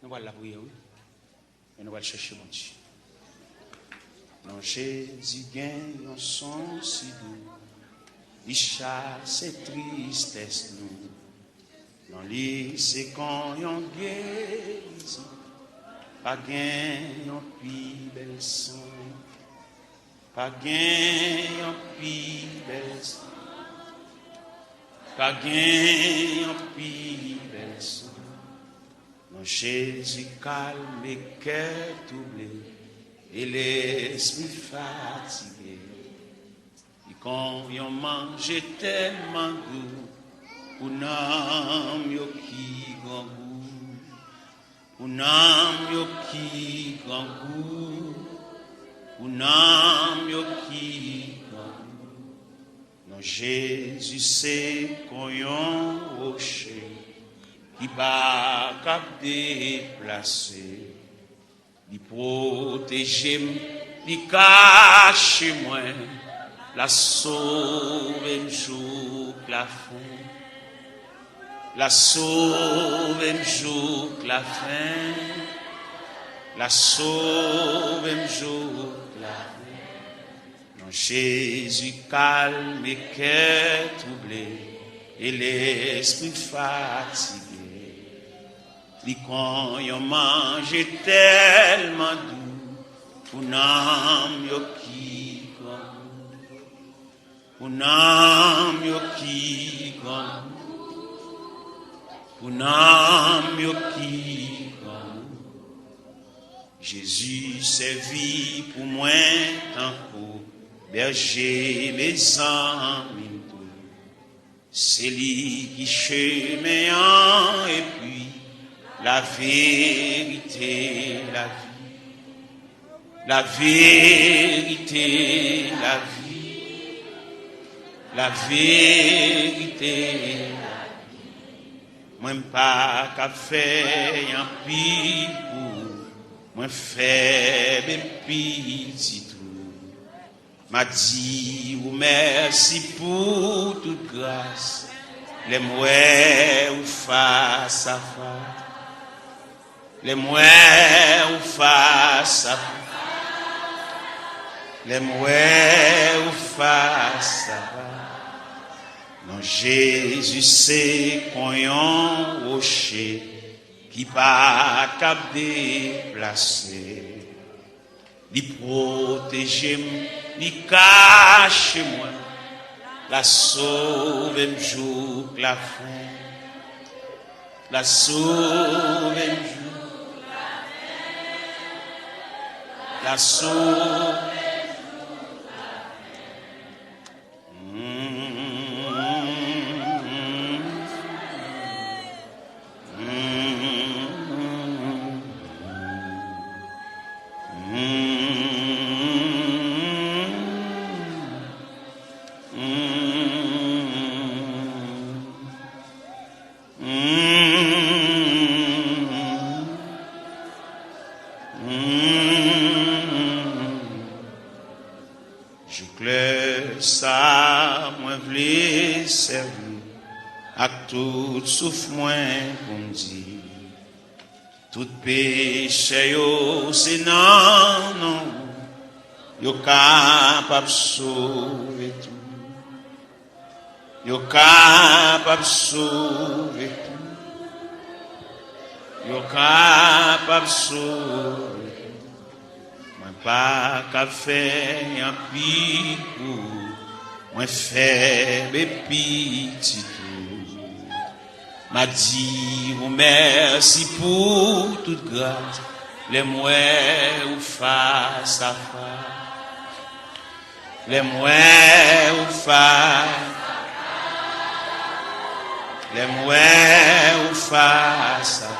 Nous allons la prier, oui. Et nous allons chercher mon Dieu. Non, Jésus gagne un son si doux. Il chasse tristesse nous. Non, lui, c'est quand il guérit. Pas gagne un plus bel son. Pas gagne un plus bel son. Pas gagne un plus bel son. Non, Jésus calme et cœur troublé et l'esprit fatigué. Et quand on mange tellement doux, pour n'am yo qui grand goût, pour n'am yo qui grand goût, pour n'am yo qui grand goût. Non, Jésus c'est qu'on yon rocher qui va cap déplacer, il protège, il cache moi, la sauve un jour la fin, la sauve un jour la fin, la sauve un jour la fin. Non, Jésus calme et cœur troublé et l'esprit fatigué. Li quand yon mange tellement doux, pour n'am yo qui grand, pour n'am yo qui grand, pour n'am yo qui grand. Jésus servit pour moi tant pour berger mes amis. C'est lui qui chemin et puis la vérité, la vie, la vérité, la vie, la vérité, la vie. Moi pas qu'à faire un pis pour, moi faible petit tout. M'a dit ou merci pour toute grâce, les mouets ou face à face. Les mouets ou face à les mouets ou face à non, Jésus c'est qu'on yon rocher qui pas cap déplacer, il protège, il cache moi, la sauve un jour la fin, la sauve un jour. La sauve. Tout souffle moins pour me dire, tout péché yo c'est non, non, yo capable sauver tout, yo capable sauver tout, yo capable sauver tout. Moi pas qu'à faire un picou, moi faible petit tout. M'a dit ou merci pour toute grâce, les mouets ou face à face, les mouets ou face, les mouets ou face à face.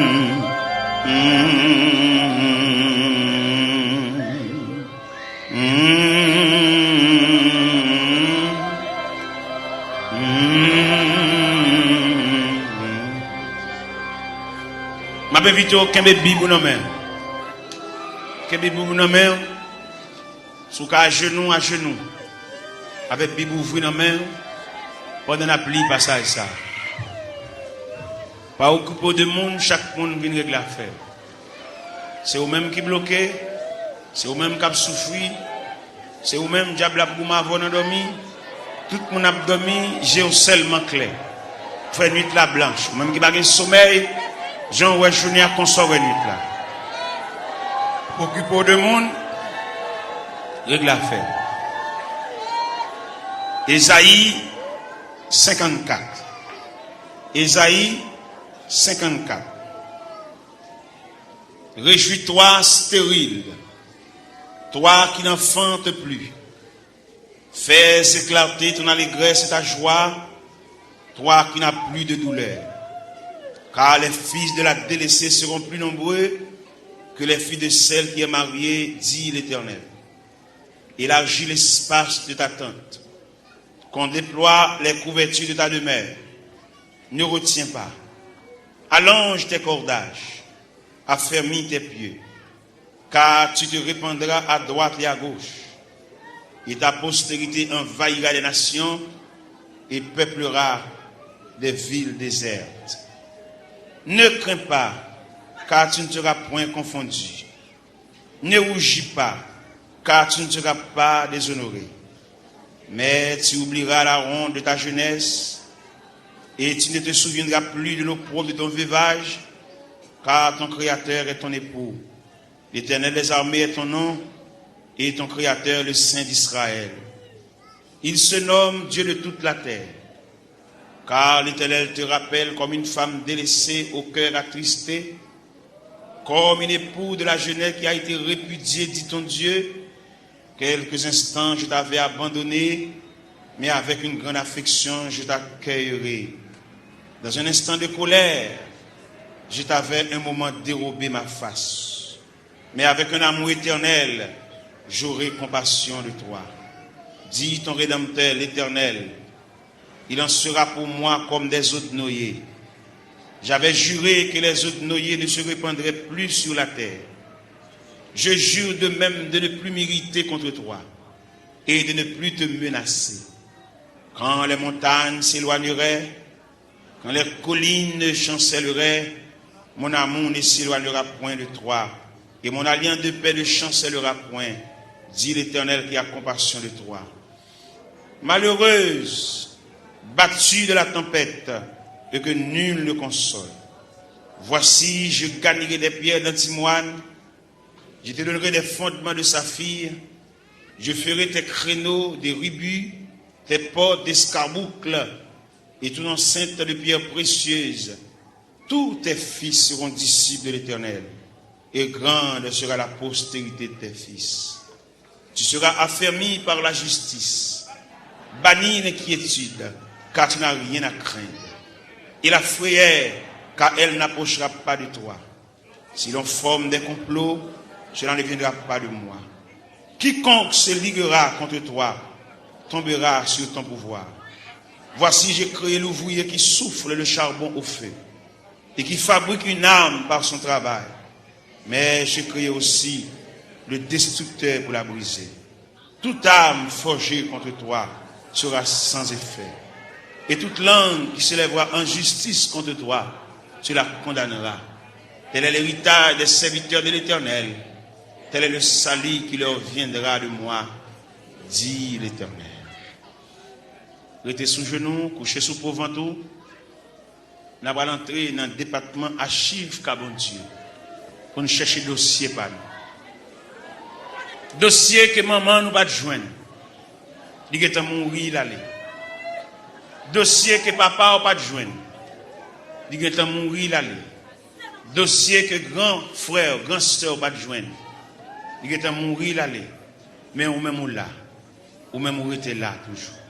Ma invite au Kembe Bibou non mais. Kembe Bibou non mais. Sous à genoux. Avec Bibou ouvri non mais. Pendant la pluie passage ça. Pas occupé de monde, chaque monde vient régler l'affaire. C'est eux-mêmes qui bloquent, c'est eux-mêmes qui souffrent, c'est eux-mêmes qui ont dormi. Tout le monde a dormi, j'ai seulement clair. Fait nuit la blanche. Même qui n'a pas sommeil, Jean ouais journée à consommer nuit là. Occupé de monde, règle l'affaire. Ésaïe 54. Ésaïe 54. Réjouis-toi stérile, toi qui n'enfantes plus. Fais éclater ton allégresse et ta joie, toi qui n'as plus de douleur. Car les fils de la délaissée seront plus nombreux que les filles de celle qui est mariée, dit l'Éternel. Élargis l'espace de ta tente, qu'on déploie les couvertures de ta demeure. Ne retiens pas. Allonge tes cordages, affermis tes pieds, car tu te répandras à droite et à gauche, et ta postérité envahira les nations et peuplera des villes désertes. Ne crains pas, car tu ne seras point confondu. Ne rougis pas, car tu ne seras pas déshonoré. Mais tu oublieras la ronde de ta jeunesse, et tu ne te souviendras plus de l'opprobre de ton veuvage, car ton Créateur est ton époux. L'Éternel des armées est ton nom, et ton Créateur le Saint d'Israël. Il se nomme Dieu de toute la terre, car l'Éternel te rappelle comme une femme délaissée au cœur attristé, comme une épouse de la jeunesse qui a été répudiée, dit ton Dieu. Quelques instants je t'avais abandonné, mais avec une grande affection je t'accueillerai. Dans un instant de colère, je t'avais un moment dérobé ma face. Mais avec un amour éternel, j'aurai compassion de toi. Dis ton Rédempteur, l'Éternel, il en sera pour moi comme des eaux de noyer. J'avais juré que les eaux de noyer ne se répandraient plus sur la terre. Je jure de même de ne plus m'irriter contre toi et de ne plus te menacer. Quand les montagnes s'éloigneraient, quand les collines chancelleraient, mon amour ne s'éloignera point de toi, et mon alliance de paix ne chancellera point, dit l'Éternel qui a compassion de toi. Malheureuse, battue de la tempête, et que nul ne console. Voici, je gagnerai des pierres d'antimoine, je te donnerai des fondements de saphir, je ferai tes créneaux des rubis, tes portes d'escarboucles, et ton enceinte de pierres précieuses. Tous tes fils seront disciples de l'Éternel, et grande sera la postérité de tes fils. Tu seras affermi par la justice, banni l'inquiétude, car tu n'as rien à craindre. Et la frayeur, car elle n'approchera pas de toi. Si l'on forme des complots, cela ne viendra pas de moi. Quiconque se liguera contre toi tombera sur ton pouvoir. Voici, j'ai créé l'ouvrier qui souffle le charbon au feu et qui fabrique une arme par son travail. Mais j'ai créé aussi le destructeur pour la briser. Toute arme forgée contre toi sera sans effet. Et toute langue qui s'élèvera en justice contre toi, tu la condamneras. Tel est l'héritage des serviteurs de l'Éternel. Tel est le salut qui leur viendra de moi, dit l'Éternel. Restez sous genoux, couchez sous pauvre-ventou. Nous allons entrer dans le département archives Cabon Dieu pour nous chercher dossier par nous. Dossier que maman nous va joindre. Il est mourir l'aller. Dossier que papa n'a pas joindre. Il est mourir l'aller. Dossier que grand frère, grand sœur n'a pas joindre. Il est mourir l'aller. Mais ou même là. Ou même ou était là toujours.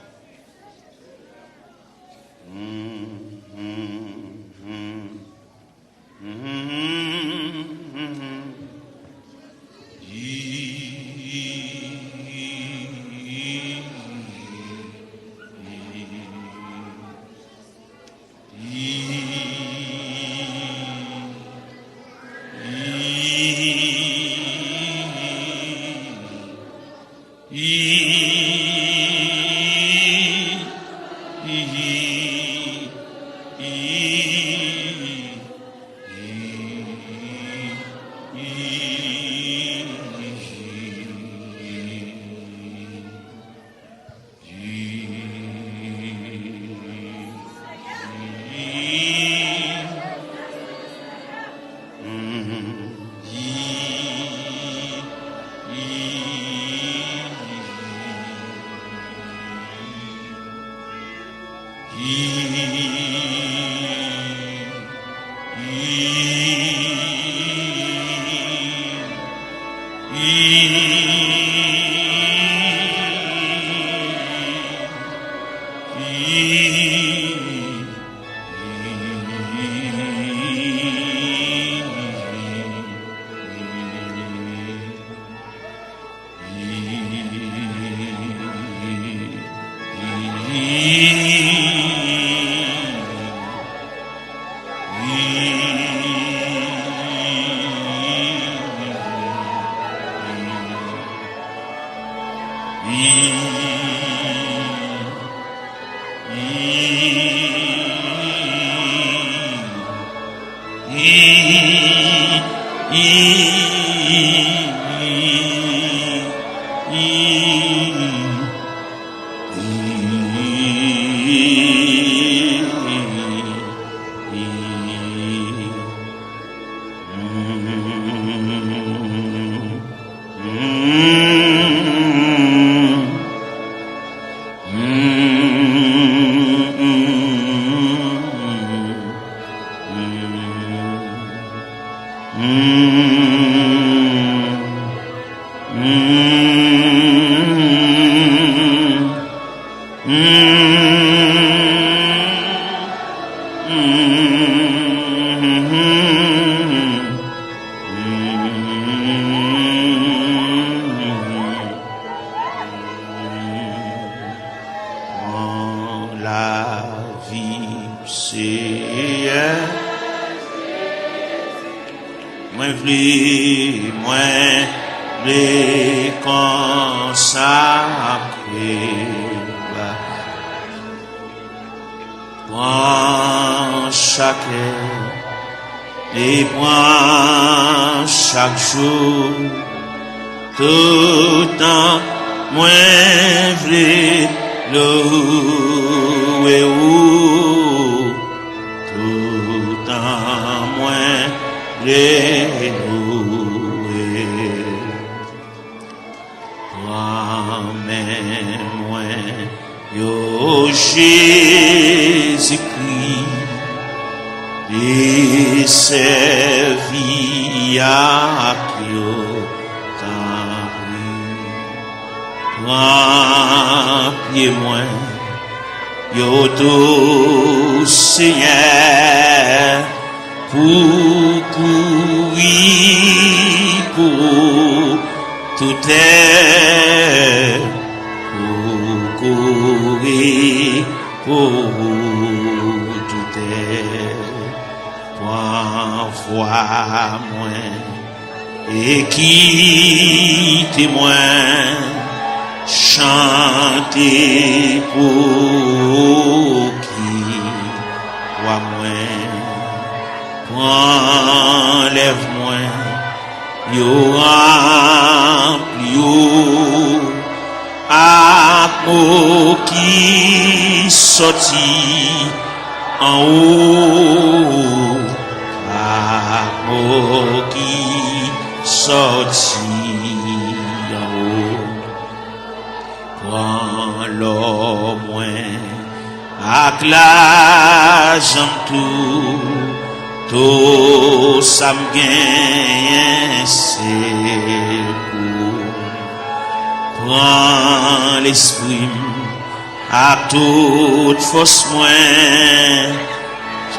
Toute force moins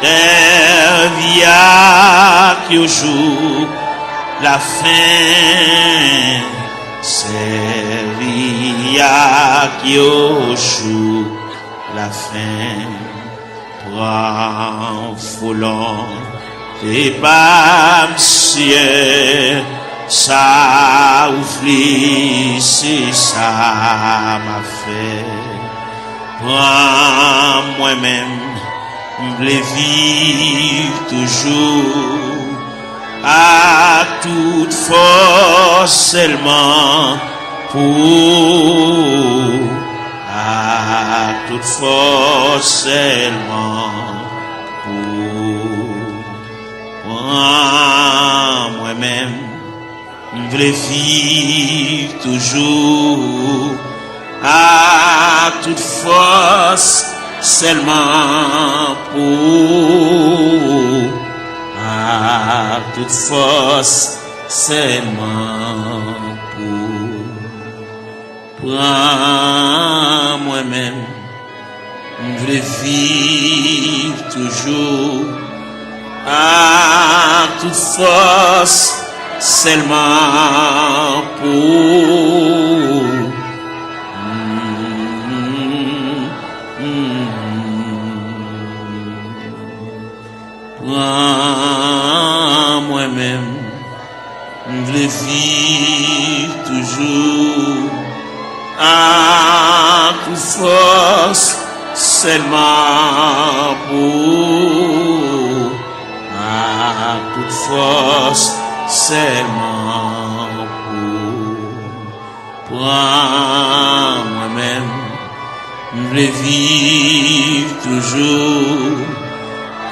servia qui au jour la fin servia qui au jour la fin prend foulant et pas monsieur ça ouvrit c'est ça m'a fait moi-même, je vivre toujours à toute force seulement pour à toute force seulement pour moi-même, je veux vivre toujours à toute force, seulement pour, à toute force, seulement pour. Prends moi-même, je veux vivre toujours à toute force, seulement pour. Prends moi-même, je veux vivre toujours à toute force, seulement pour, à toute force, seulement pour. Prends moi-même, je veux vivre toujours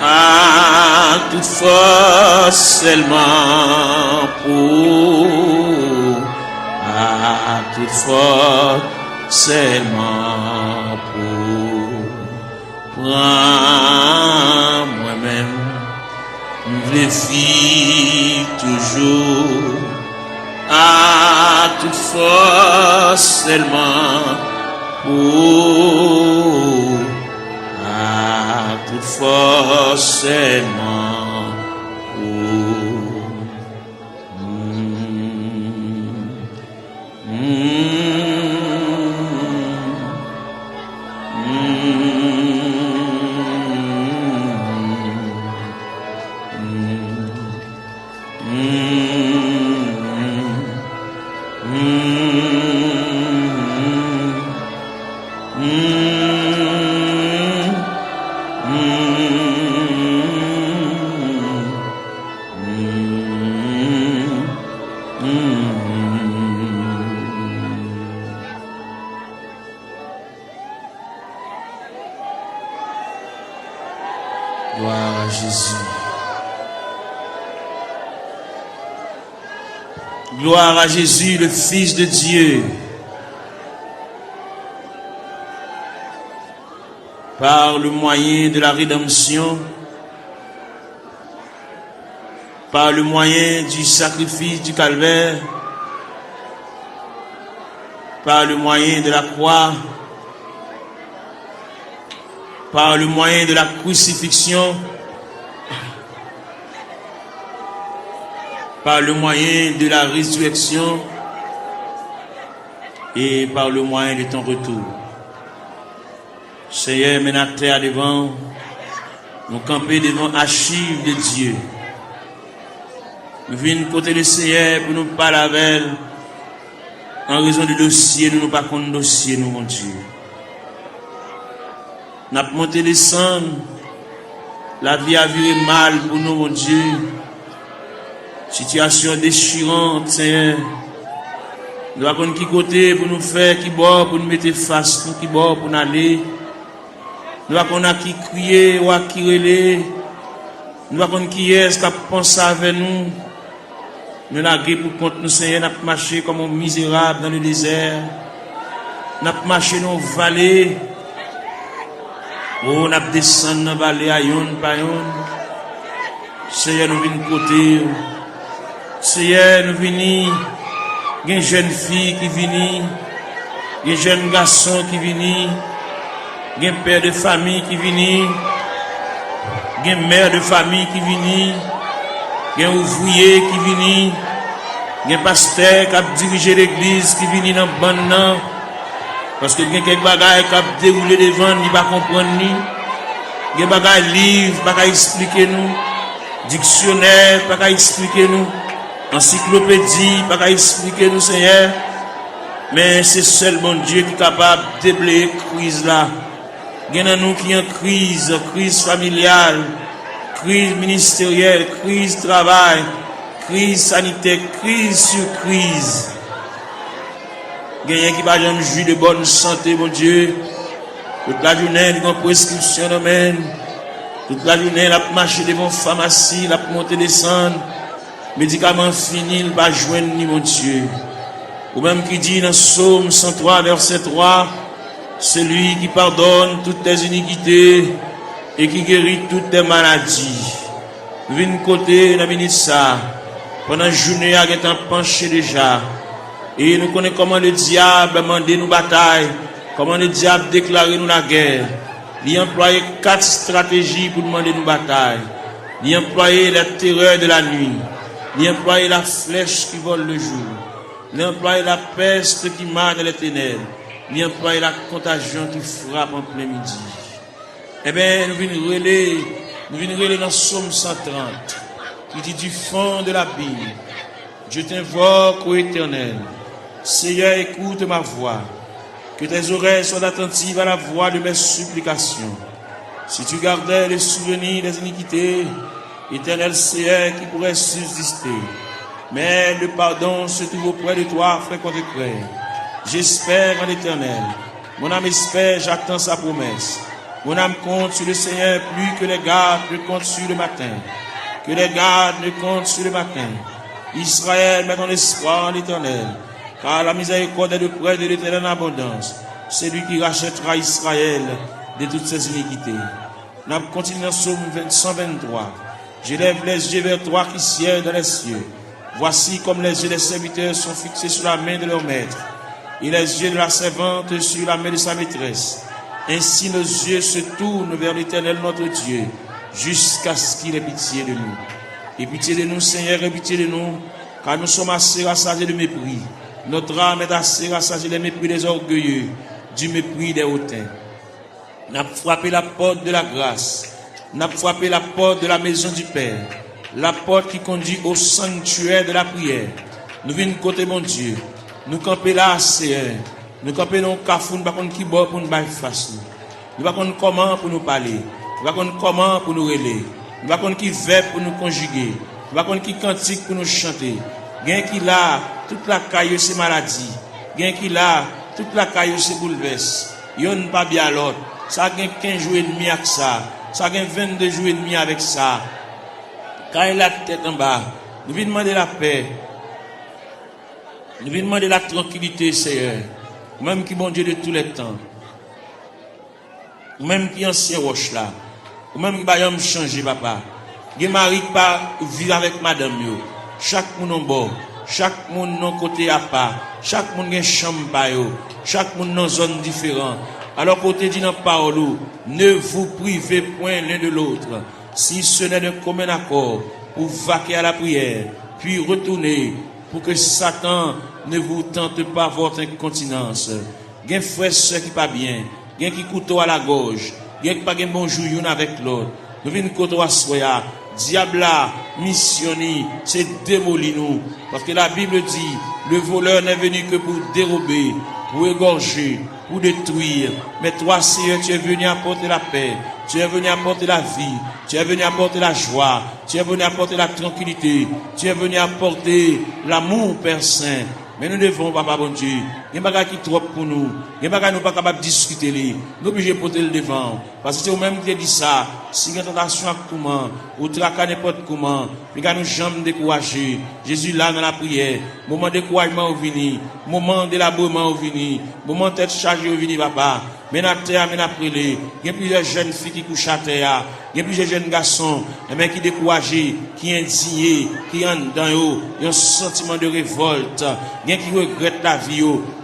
à toute force, seulement pour, à toute force, seulement pour. Prends moi-même, je veux vivre toujours à toute force, seulement pour, à toute force, seulement pour. Gloire à Jésus. Gloire à Jésus, le Fils de Dieu. Par le moyen de la rédemption, par le moyen du sacrifice du calvaire, par le moyen de la croix, par le moyen de la crucifixion, par le moyen de la résurrection et par le moyen de ton retour. Seigneur, mets la terre devant, nous camper devant archives de Dieu. Nous venons côté le Seigneur pour nous parler avec elle. En raison du dossier, nous pas contre dossier, nous, mon Dieu. Nous avons monté descendre. La vie a viré mal pour nous, mon Dieu. Situation déchirante, Seigneur. Nous avons qui côté pour nous faire, qui bord pour nous mettre face, qui bord pour nous aller. Nous avons qui crier ou qui relais. Nous avons qui est-ce qui pense avec nous. Nous avons pour compte nous, Seigneur, nous avons marché comme un misérable dans le désert. Nous avons marché dans les vallées. Oh, nous avons descendu dans la vallée à yon par yon. Seigneur, nous venons côté. Seigneur, nous venons. Il y a une jeune fille qui vient. Il y a un jeune garçon qui vient. Il y a un père de famille qui vient. Il y a une mère de famille qui vient. Il y a un ouvrier qui vient. Il y a un pasteur qui a dirigé l'église qui vient dans le banc. Parce que il y a quelques bagages qui ont déroulé devant, il ne va pas comprendre. Il y a des bagages livres, il ne va pas expliquer nous. Dictionnaire, il ne va pas expliquer nous. Encyclopédie, il ne va pas expliquer nous, Seigneur. Mais c'est seulement Dieu qui est capable de déblayer la crise là. Il y en a nous qui ont crise familiale, crise ministérielle, crise travail, crise sanitaire, crise sur crise. Il y a qui va jamais jouir de bonne santé, mon Dieu. Toute la journée, il y a une prescription d'amène. Toute la journée, il a marché devant la pharmacie, il a monté descendre. médicament fini, il va joindre ni mon Dieu. Ou même qui dit dans Psaume 103, verset 3, celui qui pardonne toutes tes iniquités et qui guérit toutes tes maladies. Nous venons côté, nous venons ça. Pendant la journée, nous sommes penchés déjà. Et nous connaissons comment le diable a demandé nous bataille, comment le diable a déclaré nous la guerre. Il a employé 4 stratégies pour demander nous bataille. Il a employé la terreur de la nuit. Il a employé la flèche qui vole le jour. Il a employé la peste qui marche dans les ténèbres. Il a employé la contagion qui frappe en plein midi. Eh bien, nous venons relire dans Psaume 130, qui dit du fond de l'abîme, je t'invoque, ô Éternel. Seigneur, écoute ma voix. Que tes oreilles soient attentives à la voix de mes supplications. Si tu gardais les souvenirs des iniquités, Éternel Seigneur, qui pourrait subsister. Mais le pardon se trouve auprès de toi, frère contre frère. J'espère en l'Éternel. Mon âme espère, j'attends sa promesse. Mon âme compte sur le Seigneur plus que les gardes ne comptent sur le matin. Que les gardes ne comptent sur le matin. Israël, met ton espoir en l'Éternel. Car la miséricorde est de près de l'Éternel en abondance. C'est lui qui rachètera Israël de toutes ses iniquités. Nous continuons dans Psaume 123. J'élève les yeux vers toi qui sièges dans les cieux. Voici comme les yeux des serviteurs sont fixés sur la main de leur maître, et les yeux de la servante sur la main de sa maîtresse. Ainsi nos yeux se tournent vers l'Éternel notre Dieu, jusqu'à ce qu'il ait pitié de nous. Et pitié de nous, Seigneur, et pitié de nous, car nous sommes assez rassasiés de mépris. Notre âme est assez rassasiée des mépris des orgueilleux, du mépris des hautains. N'a frappé la porte de la grâce, n'a frappé la porte de la maison du Père, la porte qui conduit au sanctuaire de la prière. Nous venons côté mon Dieu, nous camper là, Seigneur. Nous camper dans le cafou, nous ne savons pas qui boit pour nous faire face. Nous ne savons pas comment pour nous parler. Nous ne savons pas comment pour nous relayer. Nous ne savons pas qui verbe pour nous conjuguer. Nous ne savons pas qui cantique pour nous chanter. Gain qui là, toute la caille c'est maladie. Gain qui là, toute la caille c'est bouleverse. Yon pas bien l'autre. Ça gagne 15 jours et demi avec ça. Ça gagne 22 jours et demi avec ça. Quand il a la tête en bas, nous venons demander la paix. Nous venons demander la tranquillité, Seigneur. Même qui bon Dieu de tous les temps. Ou même qui ancien roche là. Ou même qui va changer, papa. Il y a mari qui va vivre avec madame. Chaque monde en bord. Chaque monde dans côté à part. Chaque monde a une chambre. Chaque monde dans une zone différente. Alors, côté dit dans la parole, ne vous privez point l'un de l'autre. Si ce n'est d'un commun accord, pour vaquer à la prière, puis retourner, pour que Satan ne vous tente pas votre incontinence. Il y a un frère qui pas bien, il y a qui couteau à la gorge, il y a qui pas bon jour avec l'autre. Nous venons couteau à soya, diable missionné, c'est démolir nous. Parce que la Bible dit, le voleur n'est venu que pour dérober, pour égorger, pour détruire. Mais toi, Seigneur, tu es venu apporter la paix. Tu es venu apporter la vie. Tu es venu apporter la joie. Tu es venu apporter la tranquillité. Tu es venu apporter l'amour, Père Saint. Mais nous devons, papa bon Dieu, il y a des bagages qui trop pour nous. Il y a des bagages nous pas capables de discuter. Nous obligés de porter le devant. Parce que c'est vous-même qui dit ça. Si il y a une tentation à comment, ou traquer n'importe comment, puis nous jamais décourager. Jésus là dans la prière. Moment de découragement au vini. Moment d'élaboration au vini. Moment de tête chargée au vini, papa. Mais à terre, mais après les. Il y a plusieurs jeunes filles qui couchent à terre. Il y a plusieurs jeunes garçons, qui découragés, qui indignés, qui ont dans eux, un sentiment de révolte. Il y a qui regrettent la vie.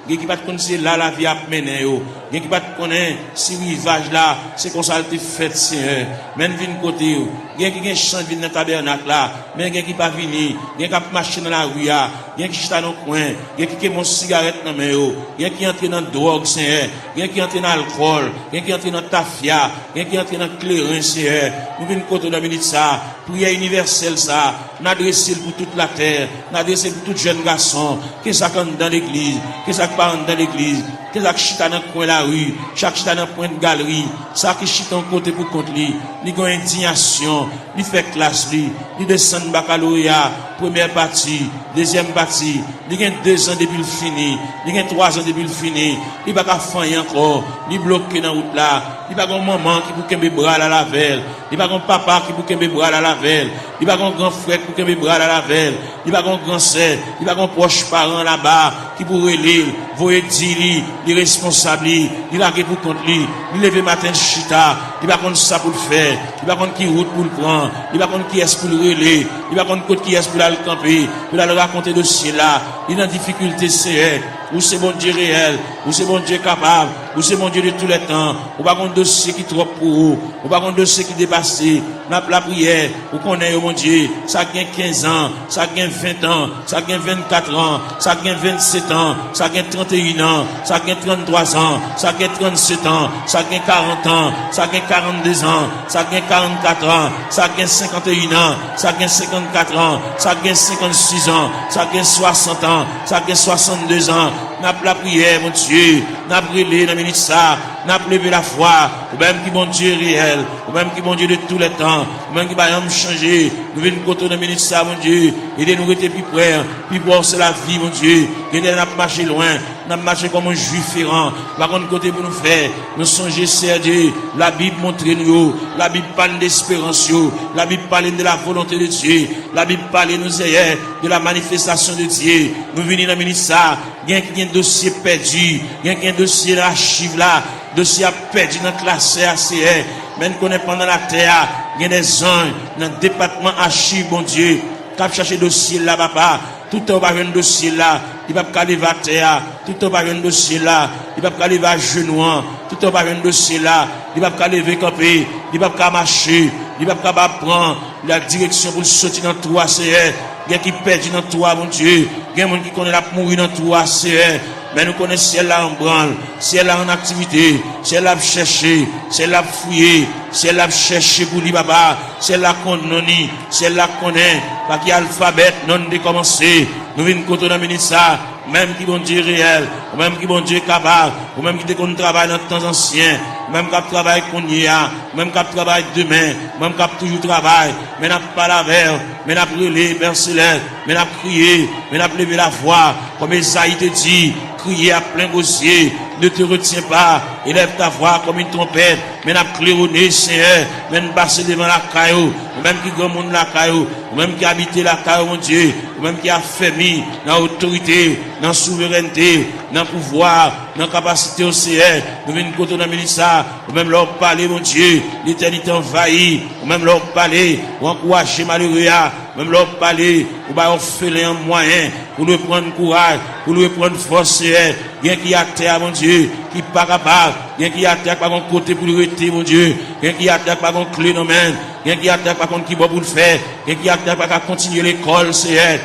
Il y a qui pas connaître là la vie a mené. Il y a qui pas connaître si rivage là, c'est comme ça le fait, Seigneur. Même vin côté. Il y a qui chante vin dans le tabernacle là, mais il y a qui pas venir. Il y a qui marcher dans la rue. Il y a qui chute dans le coin. Il y a qui mon cigarette dans main. Il y a qui entre dans drogue, Seigneur. Il y a qui entre dans l'alcool. Il y a qui entre dans tafia. Il y a qui entre dans clairin, Seigneur. Nous venons côté de minute ça. Prière universelle ça. N'adresser pour toute la terre. N'adresser pour tout jeune garçon. Qu'est-ce qu'on dans l'église? Qu'est-ce qu'on dans l'église? que chaque chita dans coin la rue, chaque chita dans point de galerie, ça qui chita en côté pour contre lui, il a indignation, il fait classe lui, il descend baccalauréat, première partie, deuxième partie, il a 2 ans depuis le fini, il a 3 ans depuis le fini, il va pas faire encore, il bloqué dans route là, il va un maman qui pour qu'un bras à la velle, il va un papa qui pour qu'un bras à la velle, il va un grand frère pour qu'un bras à la velle, il va un grand sœur, il va un proche parent là-bas qui pourrait l'île, voyer dire les responsables, il a pour contre lui, il lever matin chita, il va contre ça pour le faire, il va contre qui route pour le prendre, il va contre qui est pour le relais, il va contre qui est pour aller camper, pour aller raconter dossier là, il a une difficulté c'est ou c'est bon Dieu réel, ou c'est bon Dieu capable, ou c'est bon Dieu de tous les temps, ou pas un dossier qui est trop pour vous, ou pas un dossier qui dépasse, n'a pas la prière, ou qu'on est, mon Dieu, ça gagne 15 ans, ça gagne 20 ans, ça gagne 24 ans, ça gagne 27 ans, ça gagne 31 ans, ça gagne 33 ans, ça gagne 37 ans, ça gagne 40 ans, ça gagne 42 ans, ça gagne 44 ans, ça gagne 51 ans, ça gagne 54 ans, ça gagne 56 ans, ça gagne 60 ans, ça gagne 62 ans, n'a pas la prière, mon Dieu, n'a pas brûlé dans minute ça, n'a pas levé la foi, ou même qui bon Dieu réel, ou même qui bon Dieu de tous les temps, ou même qui va rien changer, nous venons côté dans minute ça, mon Dieu, aidez-nous à rester plus près, puis voir c'est la vie, mon Dieu, aidez-nous à marcher loin, n'a marché comme un juif errant, par contre côté pour nous faire, nous songer, c'est Dieu, la Bible montre nous, la Bible parle d'espérance, la Bible parle de la volonté de Dieu, la Bible parle nous hier de la manifestation de Dieu, nous venons dans minute ça, il y a un dossier perdu, il y a un dossier d'archive là, dossier a perdu dans la classe ACR, même qu'on est pendant la terre, il y a des anges dans le département archive, bon Dieu, qui a cherché dossier là, papa, tout le temps va un dossier là, il va pas aller à terre, tout le temps va un dossier là, il va pas aller à genoux, tout le temps va un dossier là, il va pas lever camper, il va pas marcher, il va pas prendre la direction pour sortir dans tout ACR, il y a qui perdent dans toi, mon Dieu, il y a des gens qui connaissent la mourir dans tout ACR, mais nous connaissons si elle là en branle, si elle là en activité, si elle là chercher, si elle là fouiller, si elle là chercher pour lui papa, si elle là connaît, si elle là connaît, pas qu'il y a alphabet non décommencé, nous venons côté dans minute ça, même qui bon Dieu réel, ou même qui bon Dieu capable, ou même qui déconne travail dans le temps ancien, même qui travaille qu'on y a, même qui travaille demain, même qui toujours travaille, mais n'a pas la verre, mais n'a brûlé, Père Céleste, mais n'a crié, mais n'a levé la voix, comme Esaïe te dit, crier à plein gosier, ne te retiens pas, élève ta voix comme une trompette, mais n'a claironné, Seigneur, mais n'a passé devant la caillou, ou même qui grand monde la caillou, ou même qui habite la caillou, mon Dieu, ou même qui a fermé dans l'autorité, dans la souveraineté, dans le pouvoir, dans la capacité au Seigneur, nous venons côté dans le ministère, ou même leur parler, mon Dieu, l'éternité envahie, ou même leur parler, ou encourager malheureux, ou même leur parler, ou bien faire un moyen, pour lui prendre courage, pour lui prendre force, Seigneur, bien qu'il y a terre, mon Dieu, qui n'est pas capable, bien qu'il y a terre par un côté pour lui rester, mon Dieu, bien qu'il y a terre par un clé dans main, bien qu'il y a terre par contre qui va pour le faire, bien qu'il y a terre par continuer l'école, Seigneur.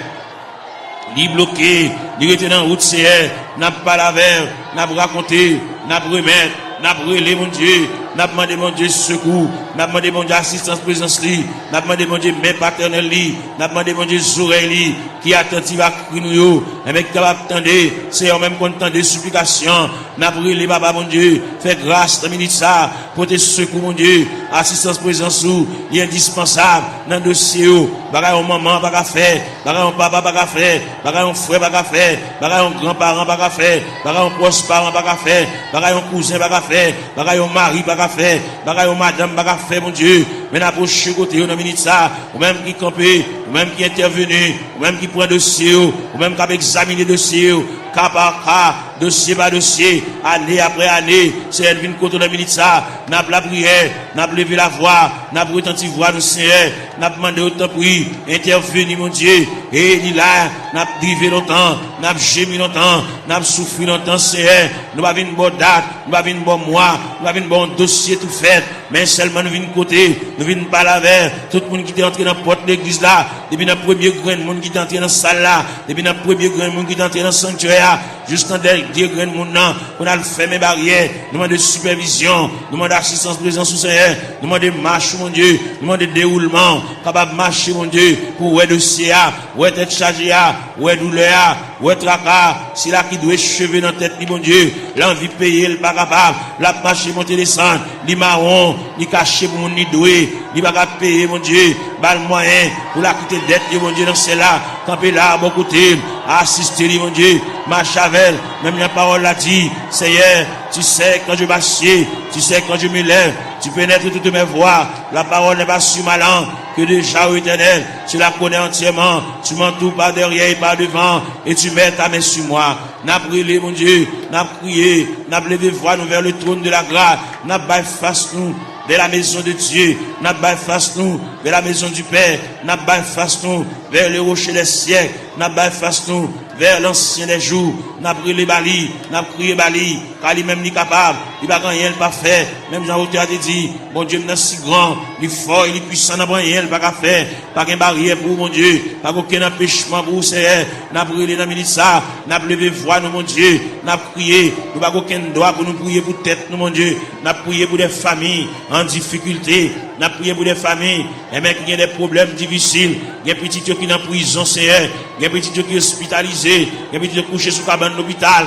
Ni bloqué, ni rester dans la route, Seigneur, n'a pas la verre, n'a pas raconté, n'a pas remettre, n'a pas relé, mon Dieu, n'a pas demandé, mon Dieu, secours, n'a pas demandé, mon Dieu, assistance, présence, n'a pas demandé, mon Dieu, main paternelle, n'a pas demandé, mon Dieu, oreilles, qui attentive à crier nous, et mec, capable d'attendre, c'est même content des supplications, n'a pas relé, papa, mon Dieu, fais grâce, dans minute ça, pour tes secours, mon Dieu, assistance, présence, il est indispensable, dans le dossier, bagay un maman, pas qu'à faire, bagay un papa, pas qu'à faire, bagay un frère, pas qu'à faire, bagay un grand-parent, pas qu'à faire, bagay un proche parent, pas qu'à faire, bagay un cousin, pas qu'à faire, bagay un mari, pas qu'à faire, bagay un madame, pas qu'à faire, mon Dieu, mais n'approche côté, on a minute ça, ou même qui campé, ou même qui intervenu, ou même qui prend dossier, ou même qui a examiné dossier, cas par cas, dossier par dossier, année après année, c'est elle vient contre la minute ça, n'a pas la prière, n'a pas levé la voix, n'a pas retenti voix, nous Seigneur, n'a pas demandé autant prix, intervenu, mon Dieu, et il là, n'a pas drivé longtemps, n'a pas gémi longtemps, n'a pas souffert longtemps, Seigneur, nous avons une bonne date, nous avons une bonne mois, nous avons un bon dossier tout fait, mais seulement nous venons côté, nous venons pas la vers, tout le monde qui est entré dans la porte de l'église là, depuis le premier grand monde qui est entré dans la salle là, depuis le premier grand monde qui est entré dans le sanctuaire, juste en dernier grand monde, on a fait mes barrières, nous demandons de supervision, nous demandons d'assistance présence sous Seigneur, nous demandons de marche, mon Dieu, nous demandons de déroulement, capable de marcher, mon Dieu, pour ouais dossier, ouais tête chargée, ouais douleur, ouais traka, si là qui doit cheveux dans tête, ni bon Dieu, l'envie payer, le pas capable, la marcher, monter, descendre, ni marron, ni caché pour mon ni doué, ni pas capable payer, mon Dieu, bal moyen, pour la quitter dette, mon Dieu, dans celle-là, camper là, bon côté, assister, mon Dieu, marche avec, même la parole l'a dit, Seigneur, tu sais quand je m'assieds, tu sais quand je me lève, tu pénètres toutes mes voies, la parole n'est pas sur ma langue, que déjà, ô Éternel, tu la connais entièrement, tu m'entoures par derrière et par devant, et tu mets ta main sur moi. N'a brûlé, mon Dieu, n'a prié, n'a levé voix nous vers le trône de la grâce, n'a baillé face nous vers la maison de Dieu, n'a baillé face nous vers la maison du Père, n'a baillé face nous vers le rocher des siècles, n'a baillé face nous vers l'ancien des jours, n'a brûlé Bali, n'a prié Bali, car lui-même n'est capable, il va rien pas faire, même Jean-Auteur a dit, mon Dieu, il est si grand, il est fort, il est puissant, n'a rien pas qu'à faire, pas qu'une barrière pour mon Dieu, pas aucun empêchement pour Seigneur, n'a brûlé dans le ministère, n'a levé voix, nous, mon Dieu, n'a prié, nous pas aucun droit pour nous prier pour tête, nous, mon Dieu, n'a prié pour des familles en difficulté, n'a prié pour des familles, et même qui ont des problèmes difficiles, il y a des petits qui sont en prison, Seigneur, il y a des petits qui sont hospitalisés, il y a des petits qui sont couchés sous cabane de l'hôpital,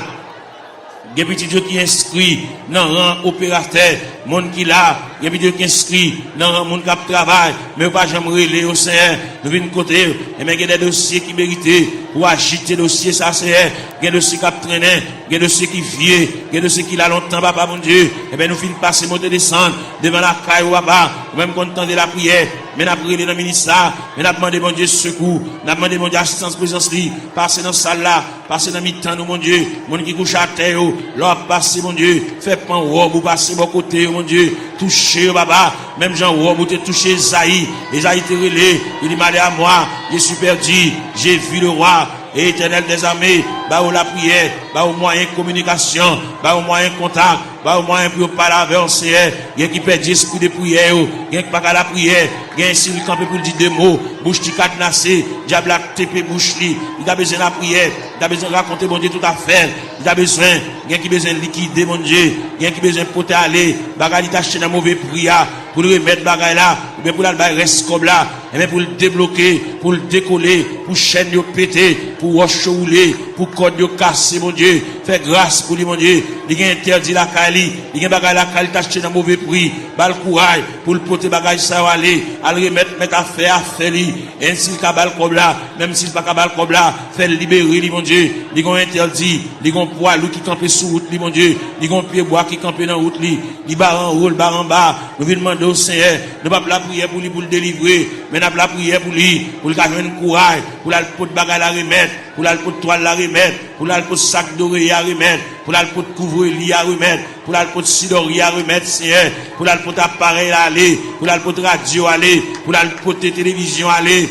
il y a des petits qui sont inscrits dans le rang opérateur, monde qui là, il y a des petits qui sont inscrits dans le rang monde qui travaille, mais pas jamais relais au Seigneur, nous venons côté, et même il y a des dossiers qui méritent pour agiter dossier ça, Seigneur, il y a des dossiers qui traînent, il y a des dossiers qui viennent, il y a des dossiers qui là longtemps, papa, mon Dieu, et bien nous finissons passer, monter, descendre, devant la caille, papa, même content de la prière, mais n'a prié dans le ministère, mais n'a demandé, mon Dieu, secours, n'a demandé, mon Dieu, assistance, présence, passer dans la salle là, passer dans le mi-temps, mon Dieu, mon qui couche à terre, l'or passer, mon Dieu, fait pan robe, ou passer bon côté, mon Dieu, toucher, papa, même Jean robe, ou te toucher Esaïe, Esaïe te relé, il dit, malé à moi, je suis perdu, j'ai vu le roi, et Éternel des armées, bah au la prière, bah au moyen de communication, bah au moyen de contact, bah au moyen pour parler avec un Seigneur, il y a qui perd l'esprit de prière, il y a qui pas qu'à la prière, il y a un s'il campé pour dire des mots, bouche qui cadenassé, diable a TP bouche li, il a besoin de la prière, il a besoin de raconter mon Dieu tout à fait, il a besoin, il y a qui besoin de liquider mon Dieu, il y a qui besoin de porter aller, bagarre t'acheter dans mauvais prière, pour le remettre bagarre là, ou bien pour la reste comme là, et bien pour le débloquer, pour le décoller, pour chaîne de péter, pour rouler, pour code de casser, mon Dieu, fais grâce pour lui, mon Dieu, il y a interdit la Kali, il y a bagarre la Kali t'acheter dans mauvais prix, bal courage, pour le porter bagarre ça aller, à le remettre, mettre à faire lui, ainsi le cabal comme là, même s'il pas cabal comme là, fait libérer lui, mon Dieu, il y a interdit, il y a un poids, lui qui campe sous route, lui, mon Dieu, il y a un pied bois qui campe dans route, lui, il bar en haut, le bar en bas, nous venons demander au Seigneur, ne pas la prière pour lui, pour le délivrer, mais n'a pas la prière pour lui, pour le faire un courage, pour la pot de bagarre la remettre, pour la pot de toile la remettre, pour la pot de sac d'oreille à remettre, pour la pot de couvre-lit à remettre, pour la pot de sidori à remettre, Seigneur, pour la pot d'appareil à aller, pour la pot de radio à aller, pour la pot de télévision à aller,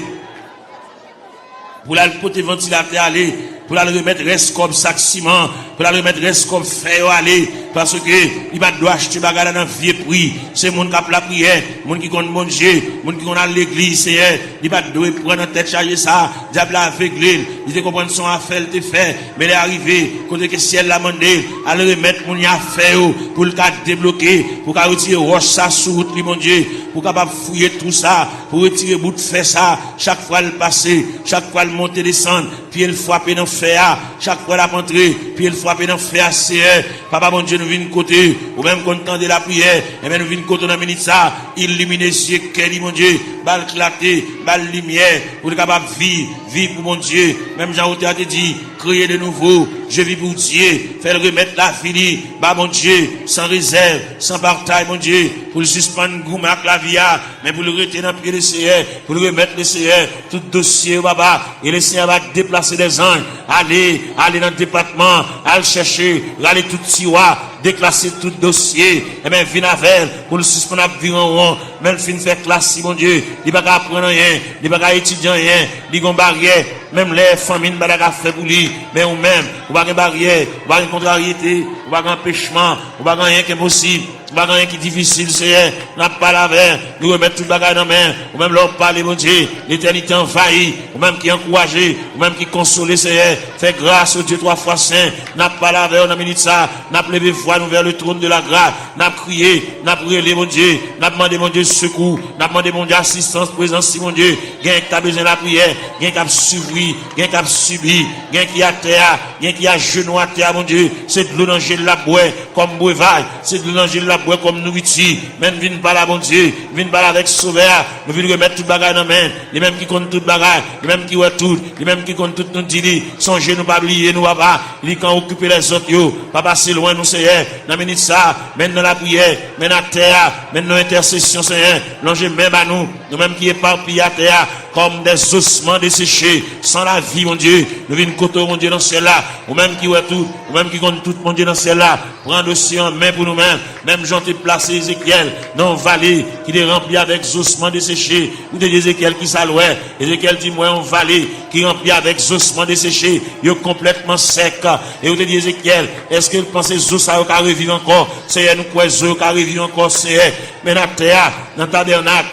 pour la pot de ventilateur à aller, pour la remettre reste comme sac ciment, pour la remettre reste comme fer à aller, parce que il va doit acheter bagarre dans vieux prix, c'est monde qui a la prière, monde qui compte manger, monde qui à l'église, Seigneur, il va doit prendre en tête charger ça, diable aveuglé, il te comprendre son affaire te fait, mais il est arrivé, côté que ciel l'a mandé, à le remettre mon affaire pour le cas débloquer, pour qu'à retirer roche ça sous route, mon Dieu, pour capable fouiller tout ça, pour retirer bout de fer ça, chaque fois le passer, chaque fois le monter descendre, puis il frapper dans fer, chaque fois la rentrer, puis il frapper dans fer, Seigneur, papa mon Dieu nous vient côté, ou même content de la prière, et bien nous vient côté dans minute ça, illuminer cieux, quel mon Dieu, balle clarté, balle lumière, pour être capable de vivre pour mon Dieu, même Jean-Auteur a dit, créer de nouveau, je vis pour Dieu, faire remettre la fini, bah mon Dieu, sans réserve, sans partage, mon Dieu, pour le suspendre gourmet avec la vie, mais pour le retirer dans le pied du Seigneur, pour le remettre le Seigneur, tout dossier, papa, et le Seigneur va déplacer des anges, aller dans le département, aller chercher, aller tout tiroir, déclasser tout dossier, et bien, venir avec, pour le suspendre à vivre en rond, même fin faire classe, mon Dieu, il va pas apprendre rien, il va pas étudier rien, il va barrière, même les familles ne va pas faire pour lui, mais ou même, ou pas une barrière, ou pas une contrariété, ou pas un empêchement, ou pas rien qui est possible. Bagay qui difficile, Seigneur. N'a pas la veille. Nous remettre tout bagay dans main. Ou même leur parler, mon Dieu. L'éternité envahie. Ou même qui encouragé. Ou même qui consolé, Seigneur. Fais grâce au Dieu 3 fois saint. N'a pas la veille, on a minute ça. N'a levé voix nous vers le trône de la grâce. N'a crié. N'a brûlé, mon Dieu. N'a demandé, mon Dieu, secours. N'a demandé, mon Dieu, assistance, présence, si mon Dieu. Gain qui a besoin de la prière. Gain qui a suivi. Gain qui a subi. Gain qui a terre. Gain qui a genou à terre, mon Dieu. C'est de l'eau dans le la boue comme breuvage. C'est de l'eau dans la boue comme nourriture. Même viens pas là, mon Dieu. Viens pas là avec sauveur. Nous voulons remettre tout bagage dans main. Les mêmes qui comptent tout bagage. Les mêmes qui voient tout. Les mêmes qui comptent tout nous dit. Songez nous pas oublier nous papa. Ils quand occuper les autres yo. Pas passer loin nous Seigneur. Dans minute ça. Maintenant la prière. Maintenant la terre. Maintenant l'intercession Seigneur. L'ange même à nous. Nous mêmes qui éparpillés à terre. Comme des ossements desséchés, sans la vie, mon Dieu. Nous venons côté, mon Dieu, dans celle-là. Ou même qui voit tout, ou même qui compte tout, mon Dieu, dans celle-là. Prendre aussi en main pour nous-mêmes. Même j'en t'ai placé Ézéchiel dans une vallée qui est remplie avec ossements desséchés. Ou de Ézéchiel qui s'allouait. Ézéchiel dit, moi, une vallée qui est remplie avec ossements desséchés. Il est complètement sec. Et vous te dit, Ézéchiel, est-ce que vous pensez que ça va revivre encore? C'est nous quoi, ça va revivre encore, c'est mais dans la terre, dans le tabernacle,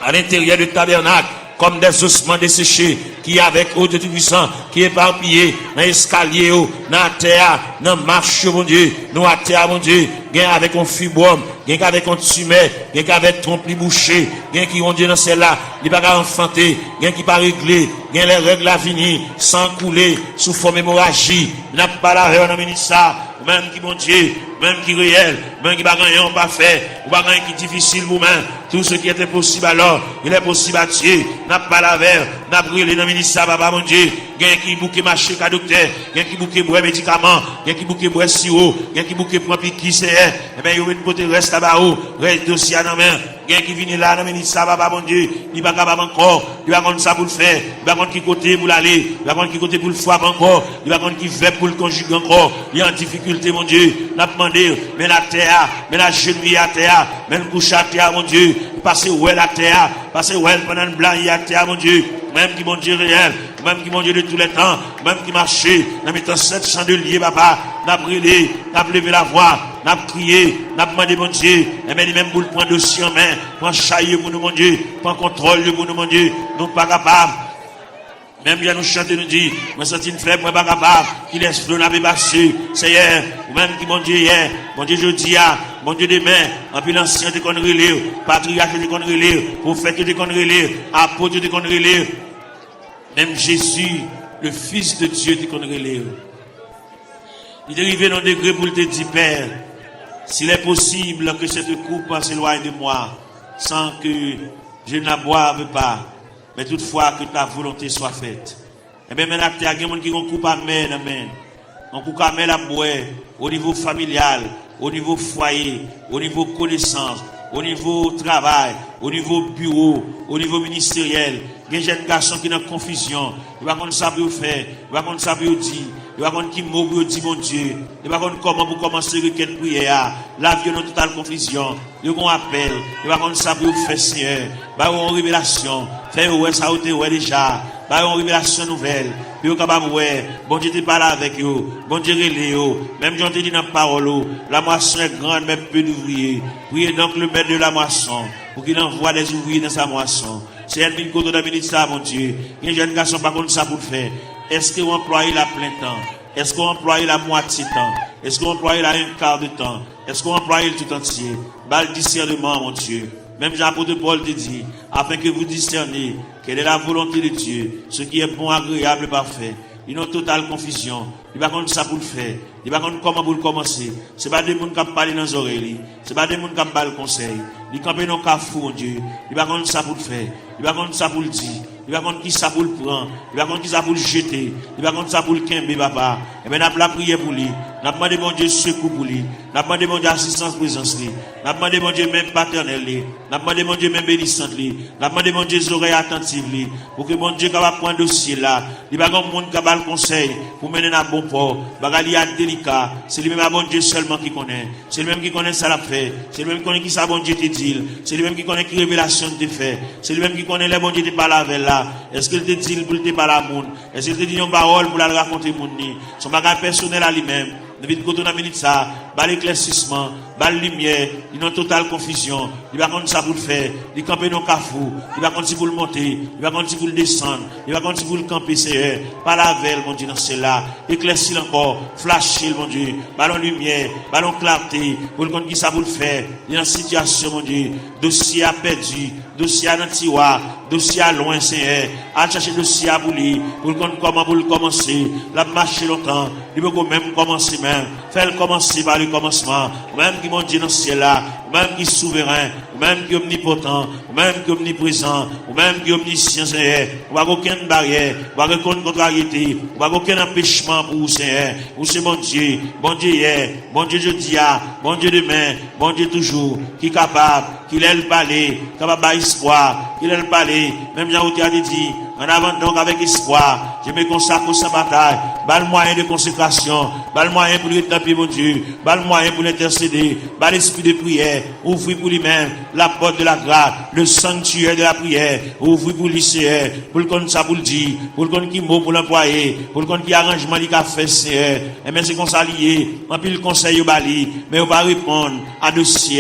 à l'intérieur du tabernacle, comme des ossements desséchés, qui avec eau de Tout-Puissant, qui est éparpillé, dans l'escalier, dans la terre, dans la marche, mon Dieu, nous à terre, mon Dieu, gain avec un fibrome, gain avec un tumeur, gain avec trompe bouché, gain qui ont Dieu dans celle-là, il va pas enfanter, gain qui pas réglé, gain les règles à venir, sans couler, sous forme hémorragie, n'a pas la règle, on a ça, même qui mon Dieu, même qui réel, même qui bagaille on pas fait, ou bagaille qui difficile vous-même, tout ce qui était possible alors, il est possible à Dieu, n'a pas la verre, n'a brûlé dans le ministère, papa mon Dieu, gain qui bouquet marché qu'à docteur, gain qui bouquet boire médicaments, gain qui bouquet boire sirop, gain qui bouquet prend piqui c'est, eh ben, il y a une côté reste là-bas, reste dossier dans main, gain qui vient là dans le ministère, papa mon Dieu, il va pas capable encore, il va contre ça pour le faire, il va contre qui côté pour l'aller, il va contre qui côté pour le frapper encore, il va contre qui fait pour le conjuguer encore, il y a en difficulté, mon Dieu, n'a demandé, mais la terre, mais la genouille à terre, mais le couche à terre, mon Dieu, passer où est la terre, passer où est pendant le blanc à terre, mon Dieu, même qui mon Dieu réel, même qui mon Dieu de tous les temps, même qui marchait, dans mettant 700 de liés, papa, n'a brûlé, n'a levé la voix, n'a crié, n'a demandé, mon Dieu, et même pour le prendre dossier en main, prendre chaillé pour nous, mon Dieu, prendre contrôle pour nous, mon Dieu, nous pas capables. Même bien nous chanter, nous dit, moi senti une faible, moi pas capable, qui laisse flot n'a pas passé, Seigneur, ou même qui mon Dieu hier, mon Dieu jeudi, mon Dieu demain, en puis l'ancien de qu'on relire, patriarche de qu'on relire, prophète de qu'on relire, apôtre de qu'on relire, même Jésus, le Fils de Dieu de qu'on relire. Il est arrivé dans un degré pour te dire, Père, s'il est possible que cette coupe s'éloigne de moi, sans que je ne la boive pas, mais toutefois que ta volonté soit faite. Et bien maintenant, il y a des gens qui ont coupe à main, on coupe à main la boire, au niveau familial, au niveau foyer, au niveau connaissance, au niveau travail, au niveau bureau, au niveau ministériel. Il y a des jeunes garçons qui sont en confusion. Ils ne savent pas ça pour faire, ils ne savent pas ça pour dire, ils ne savent pas qui mot pour dire, mon Dieu. Ils ne savent pas comment pour commencer une prière. La vie est en totale confusion. Ils ont un appel, ils ne savent pas ça pour faire, Seigneur. Ils ont une révélation. Faire ouais, ça a été ouais déjà. Ils ont une révélation nouvelle. Puis ils sont capables de ouais. Bon Dieu te parle avec eux. Bon Dieu relève eux. Même Jean te dit dans la parole, la moisson est grande, mais peu d'ouvriers. Priez donc le maître de la moisson pour qu'il envoie des ouvriers dans sa moisson. C'est un minute de minute ça, mon Dieu. Il y a des jeunes garçons pas comme ça pour le faire. Est-ce qu'on emploie la plein temps? Est-ce qu'on emploie la moitié temps? Est-ce qu'on emploie la un quart de temps? Est-ce qu'on emploie le tout entier? Bal discernement, mon Dieu. Même Jean-Apôtre Paul te dit, afin que vous discerniez quelle est la volonté de Dieu, ce qui est bon, agréable et parfait. Ils ont totale confusion. Ils ne savent pas ça pour le faire. Ils ne savent pas comment pour le commencer. Ce n'est pas des gens qui parlent dans les oreilles. Ce n'est pas des gens qui parlent le conseil. Ils campent dans le cafou, mon Dieu. Ils ne savent pas ça pour le faire. Ils ne savent pas ça pour le dire. Ils ne savent pas qui ça pour le prendre. Ils ne savent pas qui ça pour le jeter. Ils ne savent pas ça pour le quimber, papa. Et bien, nous avons prié pour lui. Nous avons demandé, mon Dieu, secours pour lui. Nous avons demandé, mon Dieu, assistance, présence. Nous avons demandé, mon Dieu, même paternel. Nous avons demandé, mon Dieu, même bénissante. Nous avons demandé, mon Dieu, les oreilles attentives. Pour que mon Dieu, capable prendre dossier là. Il n'y a pas de monde qui a le conseil pour mener à bon port. Il y a délicat. C'est lui-même, bon Dieu seulement qui connaît. C'est lui-même qui connaît ça l'a fait. C'est lui-même qui connaît qui ça, bon Dieu te dit. C'est lui-même qui connaît qui révélation te fait. C'est lui-même qui connaît les bon Dieu te parle avec là. Est-ce qu'il te dit pour te parler à monde? Est-ce qu'il te dit une parole pour la raconter monde? Son bagage personnel à lui-même. Nous venons de minute ça. bas l'éclaircissement, bas la lumière, il est en totale confusion. Il va contre ça pour le faire, il campe dans le cafou, il va contre si vous le monter, il va contre si vous le descendre, il va contre si vous le camper, Seigneur. Par la veille, mon Dieu, dans cela, éclaircir encore, flasher, mon Dieu, ballon lumière, ballon clarté, pour le compte qui ça vous le faire, il y a une situation, mon Dieu, dossier à perdu, dossier à tiroir, dossier à loin, Seigneur, à chercher dossier à bouler, pour le compte comment vous le commencer, la marcher longtemps, il peut même commencer même, faire commencer par le commencement, même qui, mon Dieu, dans ce ciel là, même qui est souverain, même qui est omnipotent, même qui est omniprésent, même qui est omniscient, Seigneur, on va aucune barrière, on va aucune contrariété, on va aucun empêchement pour vous, Seigneur, vous c'est mon Dieu hier, bon Dieu jeudi, bon Dieu demain, bon Dieu toujours, qui est capable, qu'il ait le palais, capable d'espoir, qu'il ait le palais, même Jean-Outi a dit, en avant donc avec espoir, je me consacre sans bataille, bas le moyen de consécration, bas le moyen pour lui taper mon Dieu, bas le moyen pour l'intercéder, bas l'esprit de prière, ouvrir pour lui-même la porte de la grâce, le sanctuaire de la prière, ouvrir pour lui, Seigneur, pour le compte ça pour le dire, pour le compte qui mot pour l'employer, pour le compte qui arrangement il a fait, Seigneur, et bien c'est qu'on s'allie, en plus le conseil au bali, mais on va répondre à dossier,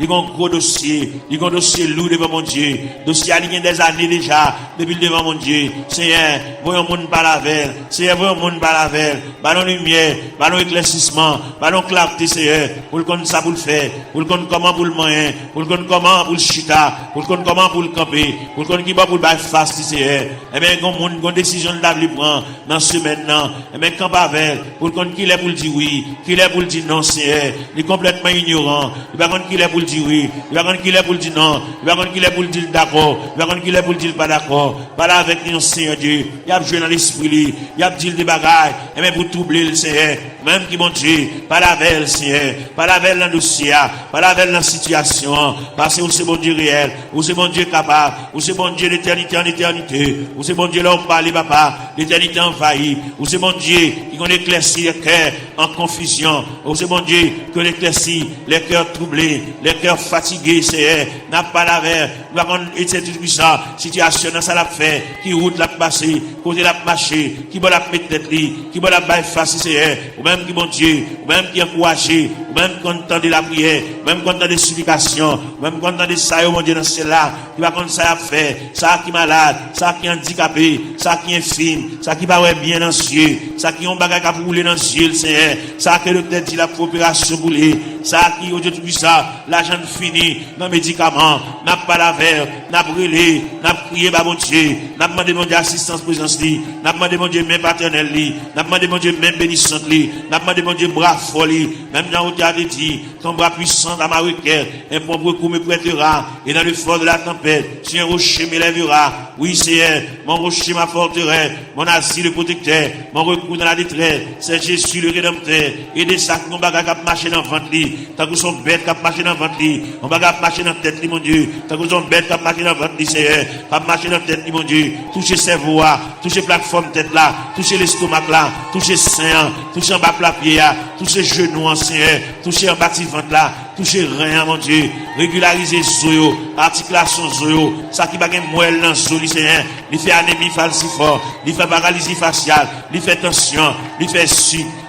il y a un gros dossier, il y a un dossier lourd devant mon Dieu, dossier il y a des années déjà, depuis devant mon Dieu, Seigneur, voyons monde par la veille, Seigneur, voyons monde par la veille, ballon lumière, ballon éclaircissement, ballon clarté, Seigneur, pour le compte ça pour le faire, pour le compte comment pour le moyen, pour le compte comment pour le chita, pour le compte comment pour le camper, pour le compte qui va pour le bail face, Seigneur, et bien, une décision de la prendre dans ce maintenant, et bien, camp avec, pour le compte qu'il est pour le dire oui, qu'il est pour le dire non, Seigneur, il est complètement ignorant, il va compte qu'il est pour le dire oui, il va compte qu'il est pour le dire non, il va compte qu'il est pour le dire d'accord, il va compte qu'il est pour le dire pas d'accord, pas là avec nous, Seigneur Dieu, il a joué dans l'esprit, il a dit des bagailles, et même pour troubler le Seigneur, même qui mon Dieu, pas la veille, Seigneur, pas la veille dans le dossier, pas la veille dans la situation, parce que vous c'est bon Dieu réel, vous c'est bon Dieu capable, vous c'est bon Dieu d'éternité en éternité, vous c'est bon Dieu là on parle, papa, l'éternité envahie, vous c'est bon Dieu qui qu'on éclaircit les cœurs en confusion, vous c'est bon Dieu qui éclaircit les cœurs troublés, les cœurs fatigués, Seigneur, n'a pas la veille, nous avons été tout puissant, situation dans ça l'a fait, qui route l'a passé, côté l'a marché, qui va la mettre tête qui va la bailler face, Seigneur, ou même qui mon Dieu, ou même qui encouragé, ou même content de la prière, même content des supplications, même content de ça, mon Dieu, dans cela, qui va comme ça à faire, ça qui est malade, ça qui est handicapé, ça qui est infime, ça qui va bien dans les yeux, ça qui ont bagage à rouler dans les yeux, Seigneur, ça qui est le tête dit la coopération boulée, ça qui aujourd'hui ça, l'argent fini, dans les médicaments, n'a pas la verre, n'a brûlé, n'a prié, bah mon Dieu, n'a demandé mon Dieu assistance présence li, n'a demandé mon Dieu même paternel li, n'a demandé mon Dieu même bénissante li, n'a demandé mon Dieu bras fort li, même dans où tu as dit, ton bras puissant à ma requête, un pauvre coup me prêtera, et dans le fort de la tempête, si un rocher m'élèvera, oui Seigneur, mon rocher ma forteresse, mon asile protecteur, mon recours dans la détresse, c'est Jésus le Rédempteur, et des sacs mon bagage à marcher dans le ventre li, tant que son bête qui marcher dans le ventre li, mon bagage à marcher dans la tête li mon Dieu, tant que son bête qui marcher dans le ventre li Seigneur, qui marcher dans la tête li mon Dieu, toucher cerveau toucher plateforme tête là, toucher l'estomac là, toucher sein, toucher en bas plat pied toucher genou Seigneur, toucher en bas ventre là, toucher rien mon Dieu, régulariser zoyo, articulation zoyo, ça qui bagay moelle dans zoli Seigneur, il fait anémie falciforme, il fait paralysie faciale, il fait tension, il fait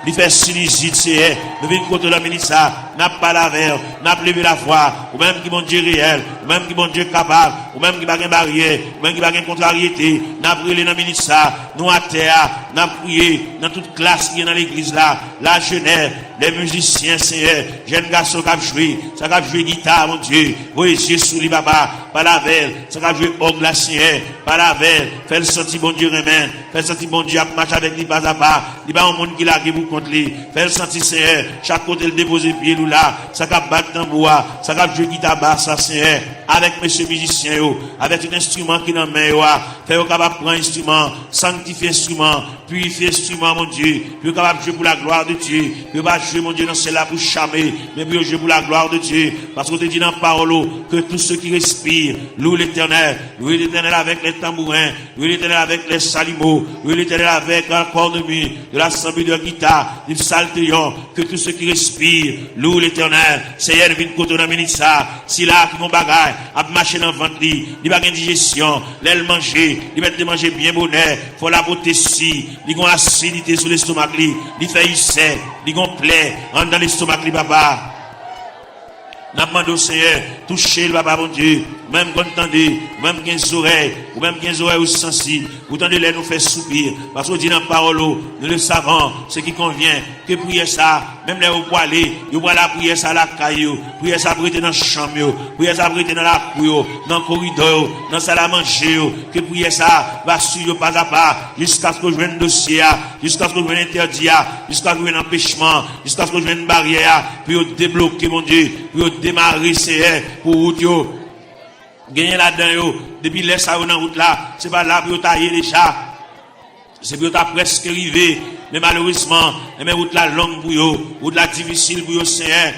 il fait sinusite Seigneur, nous venons contre la ministre ça, n'a pas la verre, n'a levé la voix, ou même qui mon Dieu réel, ou même qui mon Dieu capable, ou même qui bagay barrière, ou même qui bagay contrariété, n'a brûlé dans la ministre ça, nous à terre, n'a prié dans toute classe qui est dans l'église là, la jeunesse, les musiciens Seigneur, jeunes garçons qui ont joué, ça qui ont joué guitare mon Dieu, voyez Jésus li papa, pas la verre, ça qui ont joué orgue la Seigneur, pas la verre, fait le sentir bon Dieu remède, fait le sentir bon Dieu à marcher avec lui pas à pas, il n'y a pas un monde qui l'a pour contre lui, fait le sentir Seigneur, chaque côté le déposer pied ou là, ça qui a battre tambour, ça qui a joué guitare basse Seigneur, avec monsieur musicien avec un instrument qui dans main fait capable prendre instrument, sanctifier instrument, purifier instrument mon Dieu, puis capable jouer pour la gloire de Dieu, puis pas jouer mon Dieu dans cela pour charmer, mais puis jouer pour la gloire de Dieu, parce qu'on te dit dans la parole que tous ceux qui respirent louent l'Éternel avec les tambourins, louent l'Éternel avec les salimos, louent l'Éternel avec la cornemuse, de l'assemblée de guitare, du saltéon, que tous ceux qui respirent, louent l'éternel. Seigneur, nous venons côté dans minute ça. Si là, qui mon bagage, a marché dans le ventre, il va gagner digestion, l'aile manger, il va te manger bien bonheur, faut la beauté si, il a acidité sur l'estomac, il fait ulcère, il a plaie, en dans l'estomac, papa. N'a demandé au Seigneur, toucher le papa, mon Dieu, même quand entendez, même 15 oreilles, ou même 15 oreilles ou sensibles, vous tendez les nous faire soupir, parce qu'on dit dans la parole, nous le savons, ce qui convient, que prier ça, même les vous aller, vous voyez la prière ça la caillou, prier ça prêter dans la chambre, prier ça prêter dans la cour, dans le corridor, dans la salle à manger, que prier ça, va suivre pas à pas, jusqu'à ce que je vienne dossier, jusqu'à ce que je vienne interdit, jusqu'à ce que je vienne empêchement, jusqu'à ce que je vienne barrière, puis débloquer, mon Dieu, puis démarrer, c'est pour vous, gagner là-dedans, depuis les ça dans route là, c'est pas là pour tailler déjà, c'est pour ta presque arrivé, mais malheureusement, mais route là longue pour vous, route là difficile pour vous, Seigneur,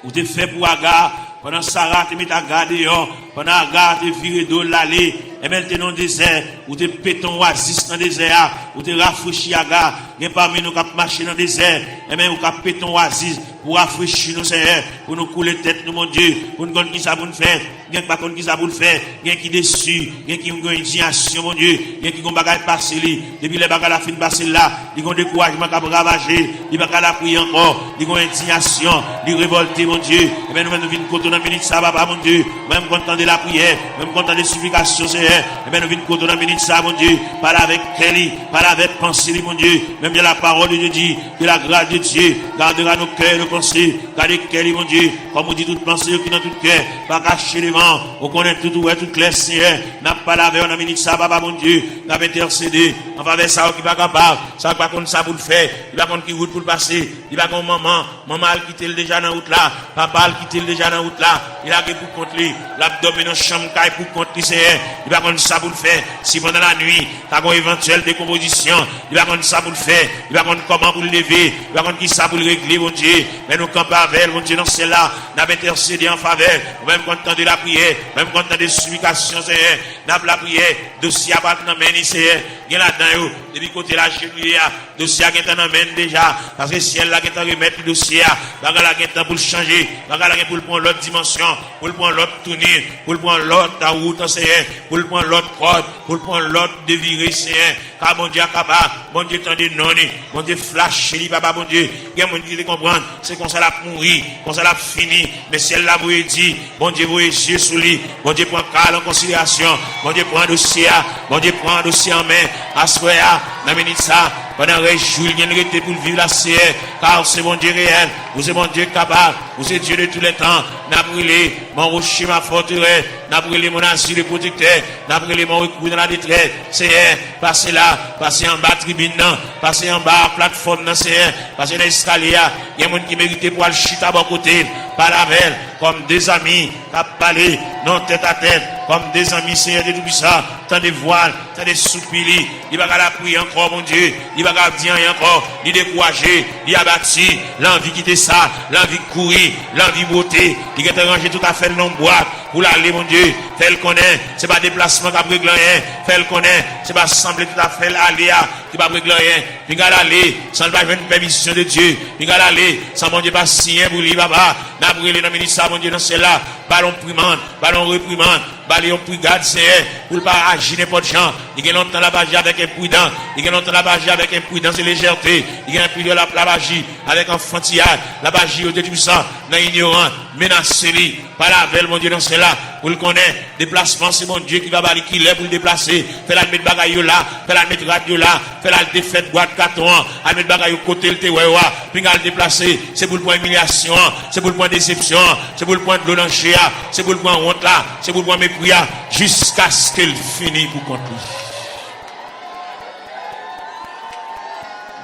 vous êtes fait pour Agar, pendant Sarah, tu mets ta garde dehors, pendant Agar, tu viré d'eau l'aller, et bien, tu es dans le désert, ou tu péton oasis dans le désert, ou tu rafraîchis Agar, et parmi nous qui marché dans le désert, et bien, ou qui péton oasis, pour rafraîchir nos Seigneur, pour nous couler tête, nous, mon Dieu, pour nous connaître qui ça pour nous faire, bien pas qui ça pour nous faire, bien qui déçu, bien qui ont une indignation, mon Dieu, bien qui ont bagage passé, depuis les bagages la fin passé là, ils ont découragement qui a ravagé, ils ont la prier encore, ils ont indignation, ils révolté, mon Dieu, et bien, nous venons côté dans la minute, ça va pas, mon Dieu, même content de la prière, même content des supplications, Seigneur, et bien, nous venons côté dans la minute, ça, mon Dieu, parle avec Kelly, parle avec pensée, mon Dieu, même bien la parole de Dieu dit, que la grâce de Dieu gardera nos cœurs, nos pensées, gardez Kelly, mon Dieu, comme on dit toute pensée, qui dans tout cœur, pas cacher les vents, on connaît tout, ouais, tout clair, Seigneur, n'a pas lavé, on a mis ça, papa, mon Dieu, n'a pas intercédé, on va vers ça, qui va capable, ça va contre ça pour le faire, il va contre qui route pour le passer, il va contre maman a quitté le déjà dans la route là, papa a quitté le déjà dans la route là, il a pour contre lui, l'abdomen dans la chambre, pour contre lui, Seigneur, il va contre ça pour le faire, si pendant la nuit, t'as une éventuelle décomposition, il va contre ça pour le faire, il va contre comment pour le lever, il va contre qui ça pour le régler, mon Dieu, mais nous campons avec, mon Dieu, dans celle-là, n'a pas intercédé en faveur, même quand de la prière, même quand de supplications, Seigneur, n'a pas la prière, dossier à battre dans main, Seigneur, il y a là-dedans, depuis côté la chenille, dossier qui est en main déjà, parce que ciel là qui est en remettre le dossier, bagarre là qui est pour le changer, bagarre là pour le prendre l'autre dimension, pour le prendre l'autre tournure, pour le prendre l'autre route, Seigneur, pour le prendre l'autre corde, pour le prendre l'autre déviré, Seigneur, car mon Dieu capable, mon Dieu tendez non, mon Dieu flash, papa, mon Dieu, il y a mon Dieu qui comprend, c'est qu'on ça l'a mourir, qu'on ça l'a fini, mais ciel là vous dit, mon Dieu vous yeux sous lui, mon Dieu prend cas en considération, mon Dieu prend un dossier, mon Dieu prend un dossier en main, à ce moment-là, dans minute ça, pendant que Julien était pour vivre la CR, car c'est mon Dieu réel, vous êtes mon Dieu capable, vous êtes Dieu de tous les temps, n'a brûlé mon rocher, ma forteresse, n'a brûlé mon asile de protecteur, n'a brûlé mon recours dans la détresse, Seigneur, passez là, passez en bas tribune, passez en bas plateforme, Seigneur, passez dans l'escalier, il y a des gens qui méritent pour aller chuter à bon côté, par la veille, comme des amis, qui parlé, non tête à tête, comme des amis, Seigneur de tout ça, tant de voiles, tant de soupirs, il va la prier encore, mon Dieu, il va dire encore, il décourager, il a bâti, l'envie quitter ça, l'envie de courir, l'envie de beauté, il a rangé tout à fait le boîte, pour l'aller, mon Dieu, fait le connaît, c'est pas déplacement qui a régler rien, fait le connaît, c'est pas sembler tout à fait l'aller, qui va régler rien, il va aller, sans pas une permission de Dieu, il va aller, sans mon Dieu pas signer pour lui, papa, n'a brûlé dans le ministère, mon Dieu, dans celle-là, ballon primande, ballon reprimande, ballon brigade, c'est pour ne pas agir n'importe gens, il y a longtemps la bagie avec imprudence, il y a longtemps la bagie avec imprudence et légèreté, il y a un peu de la bagie avec enfantillage, la bagie au tout ça, dans l'ignorant, menacé, par la veille, mon Dieu, dans celle-là, pour le connaître, déplacement, c'est mon Dieu qui va balayer, qui l'est pour le déplacer, fait la mettre bagaille là, fait la mettre radio là, fait la défaite boîte carton, à mettre bagaille au côté, le tewewa, puis à le déplacer, c'est pour le point humiliation, c'est pour le point déception, c'est pour le point de l'onanchéa, c'est pour le point honte là, c'est pour le point mépris, jusqu'à ce qu'elle finisse pour compter.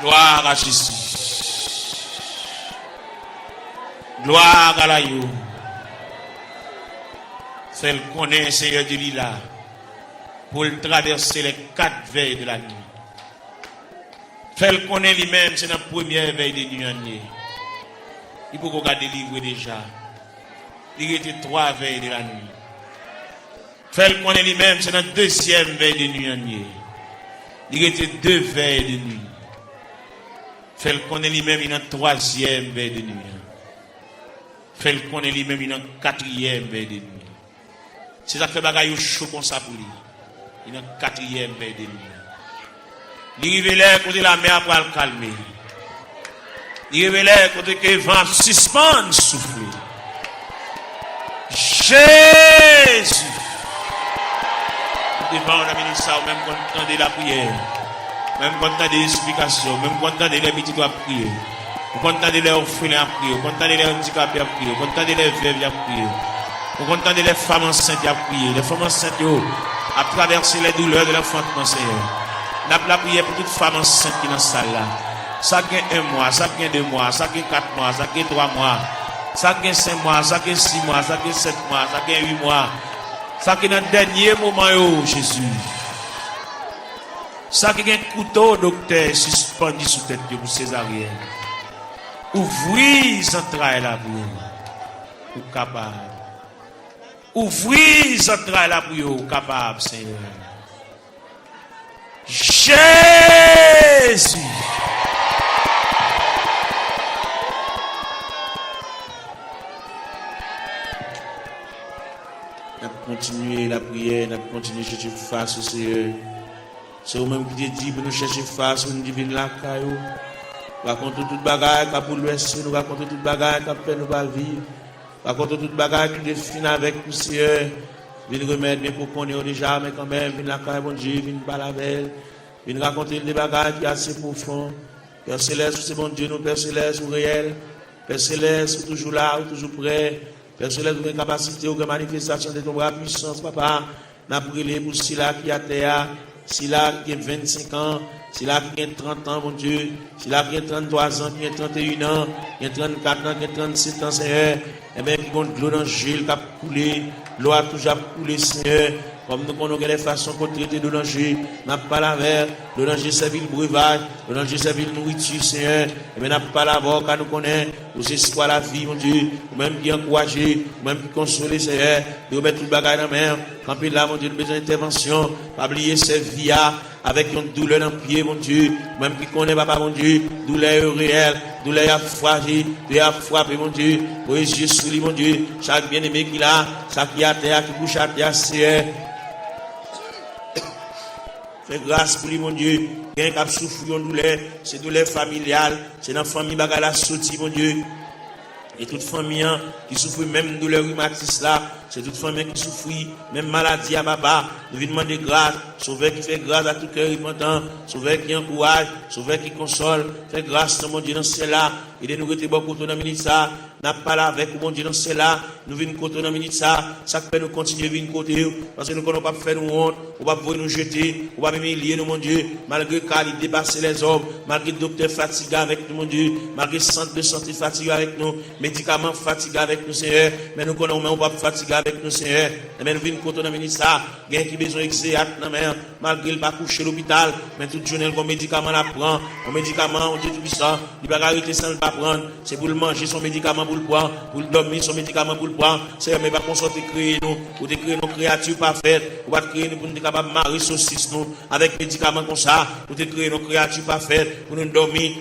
Gloire à Jésus. Gloire à la yo. Fait le connaître, Seigneur de l'Ila, pour le traverser les 4 veilles de la nuit. Fait le connaître lui-même, c'est la première veille de nuit. Il faut qu'on a délivré déjà. Il était 3 veilles de la nuit. Fait le connaître lui-même, c'est la deuxième veille de nuit. Il était 2 veilles de nuit. Fait le connaît lui-même, il est en troisième veille de nuit. Fait le connaît lui-même, il est en quatrième veille de nuit. C'est ça qui fait bagaille chaud comme ça pour lui. Il est en quatrième veille de nuit. Il révèle côté la mer pour le calmer. Il révèle côté que le vent suspend souffler. Jésus. Devant la ministre, même quand on entend la prière, même quand on entend des explications, même quand on entend les petits doigts prier, quand on entend les orphelins à prier, quand on entend les handicapés à prier, quand on entend les veuves à prier, quand on entend les femmes enceintes à prier, les femmes enceintes à traverser les douleurs de l'enfantement, Seigneur. N'a pas la prière pour toute femme enceinte qui est dans la salle là. Ça gagne 1 mois, ça gagne 2 mois, ça gagne 4 mois, ça gagne 3 mois, ça gagne 5 mois, ça gagne 6 mois, ça gagne 7 mois, ça gagne 8 mois. Ça qui est dans le dernier moment, Jésus. Ça qui est un couteau, docteur, suspendu sous tête de vous, césarienne. Ouvrez les entrailles là pour vous. Ou capable. Ouvrez les entrailles là pour vous, capable, Seigneur. Jésus. Nous continuer la prière, nous continuer à chercher face au Seigneur. C'est vous-même qui dit pour nous chercher face au divine la caillou. Nous racontons toute bagaille qui bouleversé, nous racontons toute bagaille qui fait nous pas vivre. Nous racontons toute bagaille qui définit avec nous, Seigneur. Viens remettre bien pour qu'on ait déjà, mais quand même, viens la caille, bon Dieu, viens pas la belle. Viens raconter des bagailles qui sont assez profondes. Père Céleste, c'est bon Dieu, nous, Père Céleste, ou réel. Père Céleste, toujours là, toujours prêt. Père Céleste, vous avez une capacité, vous avez une manifestation de ton bras puissance, papa. Nous avons prié pour Sila qui a terre, Sila qui a 25 ans, Sila qui a 30 ans, mon Dieu, Sila qui a 33 ans, qui a 31 ans, qui a 34 ans, qui a 37 ans, Seigneur. Et bien, qui compte l'eau dans le gel qui a coulé, l'eau a toujours coulé, Seigneur. Comme nous connaissons les façons pour traiter de danger, n'a pas la mer, le danger c'est le breuvage, le danger c'est la nourriture, Seigneur. Et bien, n'a pas la voix, car nous connaissons, nous espoir la vie, mon Dieu, ou même qui encourager, ou même qui consoler, Seigneur, de remettre tout le bagage dans la mer. Quand puis là, mon Dieu, nous besoin d'intervention, pas oublier ces vies avec une douleur dans le pied, mon Dieu, même qui connaît, papa, mon Dieu, douleur réelle, douleur à fragile, douleur à frapper, mon Dieu, pour Jésus, mon Dieu, chaque bien-aimé qui l'a, chaque qui a terre, qui bouge à terre, Seigneur. Fais grâce pour lui, mon Dieu. Quelqu'un qui a souffert de douleur, c'est douleur familiale, c'est dans la famille bagala sorti, mon Dieu. Et toute famille qui souffre même de douleur rhumatisme là, c'est toute famille qui souffre même maladie à papa. Nous lui demander grâce, sauveur qui fait grâce à tout cœur repentant, sauveur qui encourage, sauveur qui console, fait grâce mon Dieu dans cela. Et nous rester beaucoup dans la minute ça, n'a pas là avec mon Dieu dans cela, nous venons côté dans la minute ça fait nous continuer venir côté parce que nous ne pas faire nous honte, on va pas nous jeter, on va humilier nous mon Dieu, malgré qu'il dépasser les hommes, malgré le docteur fatigué avec nous mon Dieu, malgré le centre de santé fatigué avec nous, médicaments fatigués avec nous Seigneur, mais nous connaissons on va fatiguer avec nous Seigneur, mais nous venons côté dans la minute ça, gain qui besoin exéat dans mer, malgré le pas coucher l'hôpital, mais toute journée comme médicament la prend, un médicament on dit tout ça, il va arrêter sans le pas prendre, c'est pour le manger son médicament pour le prendre, pour le dormir son médicament pour le prendre, c'est mais pas qu'on sorte créer nous, pour créer nos créatures parfaites, pour pas créer nous pour nous capable marier saucisse nous avec médicaments comme ça, pour créer nos créatures parfaites, pour nous dormir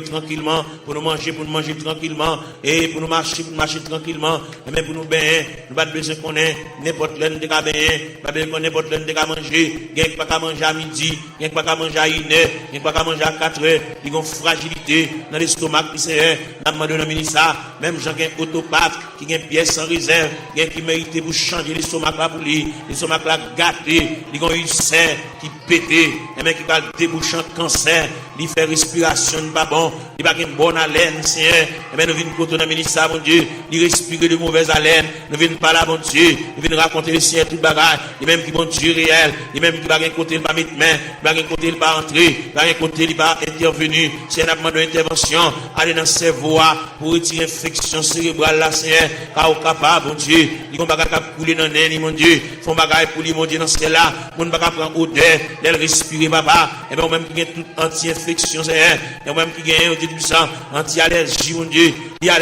tranquillement, pour nous manger tranquillement et pour nous marcher tranquillement, et même pour nous baigner, nous pas besoin qu'on ait n'importe l'un de cas baigner, pas besoin qu'on ait n'importe l'un de cas manger, gagne pas qu'à manger à midi, gagne pas qu'à manger à 1h, gagne pas qu'à manger à 4h, ils ont fragilité dans l'estomac qui c'est n'a demandé dans ministère, même gens qui ont autopathe, qui ont pièces sans réserve, qui méritent pour changer l'estomac là pour lui, l'estomac là gâté, ils ont une serre qui pété, et même qui va déboucher un cancer, il fait respiration pas bon, il va une bonne haleine, Seigneur, et même nous venons côté dans ministère, mon Dieu, il respire de mauvaise haleine, nous venons parler à mon Dieu, nous venons raconter le Seigneur tout bagage, et même qui bon Dieu réel, et même qui va un côté il va mettre main, il va un côté il va entrer, il va un côté il va intervenir, c'est un demande d'intervention, aller dans ses voies pour retirer l'infection cérébrale là, Seigneur, car au capable, mon Dieu, ils vont pas couler dans l'air, mon Dieu, font bagaille pour lui, mon Dieu, dans ce là, on ne va pas prendre odeur, d'elle respirer, papa, et bien, même qui a toute anti-infection, Seigneur, et même qui a un anti-allergie, mon Dieu, il y a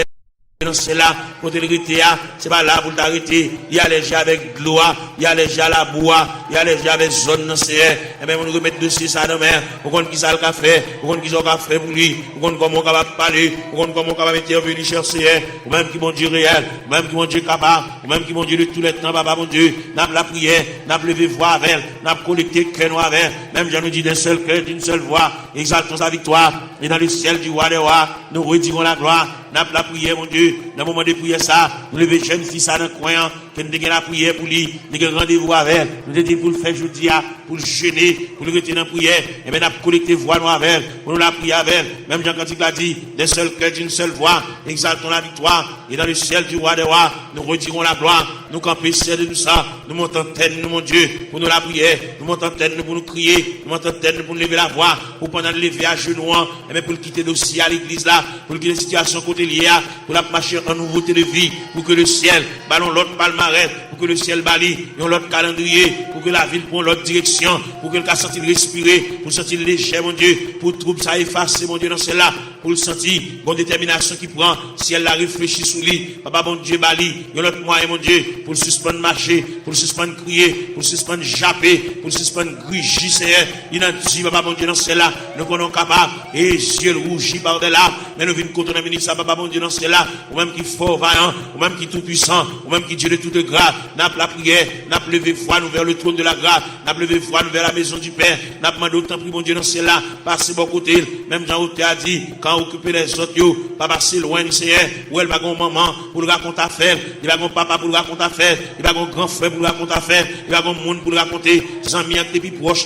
Non, c'est là, pour te l'arrêter, c'est pas là pour t'arrêter. Il y a les gens avec gloire, il y a les gens à la bois, il y a les gens avec zone, non, c'est, et bien, on nous remet dossier ça dans main, pour qu'on qui ça le café, pour qu'on qui ça le café pour lui, pour qu'on comment on capable parler, pour qu'on comment on capable intervenir chercher, ou même qui mon Dieu réel, ou même qui mon Dieu capable, ou même qui mon Dieu de tous les temps, papa, mon Dieu, n'a la prière, n'a levé voix avec, n'a collecté cœur noir avec, même j'en nous dit d'un seul cœur, d'une seule voix, exaltons sa victoire, et dans le ciel du roi des rois, nous retirons la gloire, n'a la prière, mon Dieu, dans le moment de prière ça, nous lever jeune fille ça dans le coin, que nous avons la prière pour lui, nous avons rendez-vous avec, nous avons dit pour le faire jeudi, pour le jeûner, pour le retirer dans la prière, et bien nous avons collecté voix nous avec, pour nous la prier avec, même Jean Cantique l'a dit, d'un seul cœur, d'une seule voix, exaltons la victoire, et dans le ciel du roi des rois, nous retirons la gloire, nous campons de nous ça, nous montons tête, nous mon Dieu, pour nous la prière, nous montons tête, nous pour nous crier, nous montons tête, nous pour nous lever la voix, pour pendant le lever à genoux, et bien pour le quitter dossier à l'église là, pour le quitter la situation côté liée, pour la marcher en nouveauté de vie, pour que le ciel ballon l'autre palmarès, pour que le ciel bali, et l'autre calendrier, pour que la ville prenne l'autre direction, pour que le cas sentir respirer, pour sentir léger, mon Dieu, pour trouble ça effacer, mon Dieu, dans celle-là, pour le sentir, bonne détermination qui prend, si elle la réfléchit sous lui, papa, bon Dieu, bali, et l'autre moyen, mon Dieu, pour le suspendre marcher, pour le suspendre crier, pour le suspendre japper, pour le suspendre grigir, Seigneur, il a dit, papa, bon Dieu, dans celle-là, nous sommes capables, et yeux rougis par de là, mais nous venons contre la ça, papa, bon Dieu, dans celle-là, ou même qui fort vaillant, ou même qui tout puissant, ou même qui Dieu de toute grâce, n'a pas la prière, n'a pas levé foi nous vers le trône de la grâce, n'a pas levé foi nous vers la maison du Père, n'a pas demandé autant pris mon Dieu dans celle-là, passer bon côté, même Jean-Auté a dit, quand occuper les autres, yo, pas passer loin du Seigneur, où elle va gon maman pour le raconter affaire, il va gon papa pour le raconter affaire, il va gon grand frère pour le raconter affaire, il va gon monde pour le raconter, les amis depuis proche,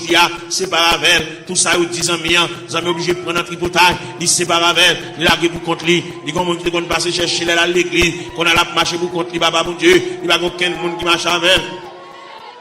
c'est pas avec tout ça, ils disent amis, les amis obligés de prendre un tripotage, ils c'est pas avec, il a pour contre lui, il gon monde qui va passer chercher à l'église, qu'on a la marché pour contre lui, papa mon Dieu, il va gon aucun monde qui marche avec.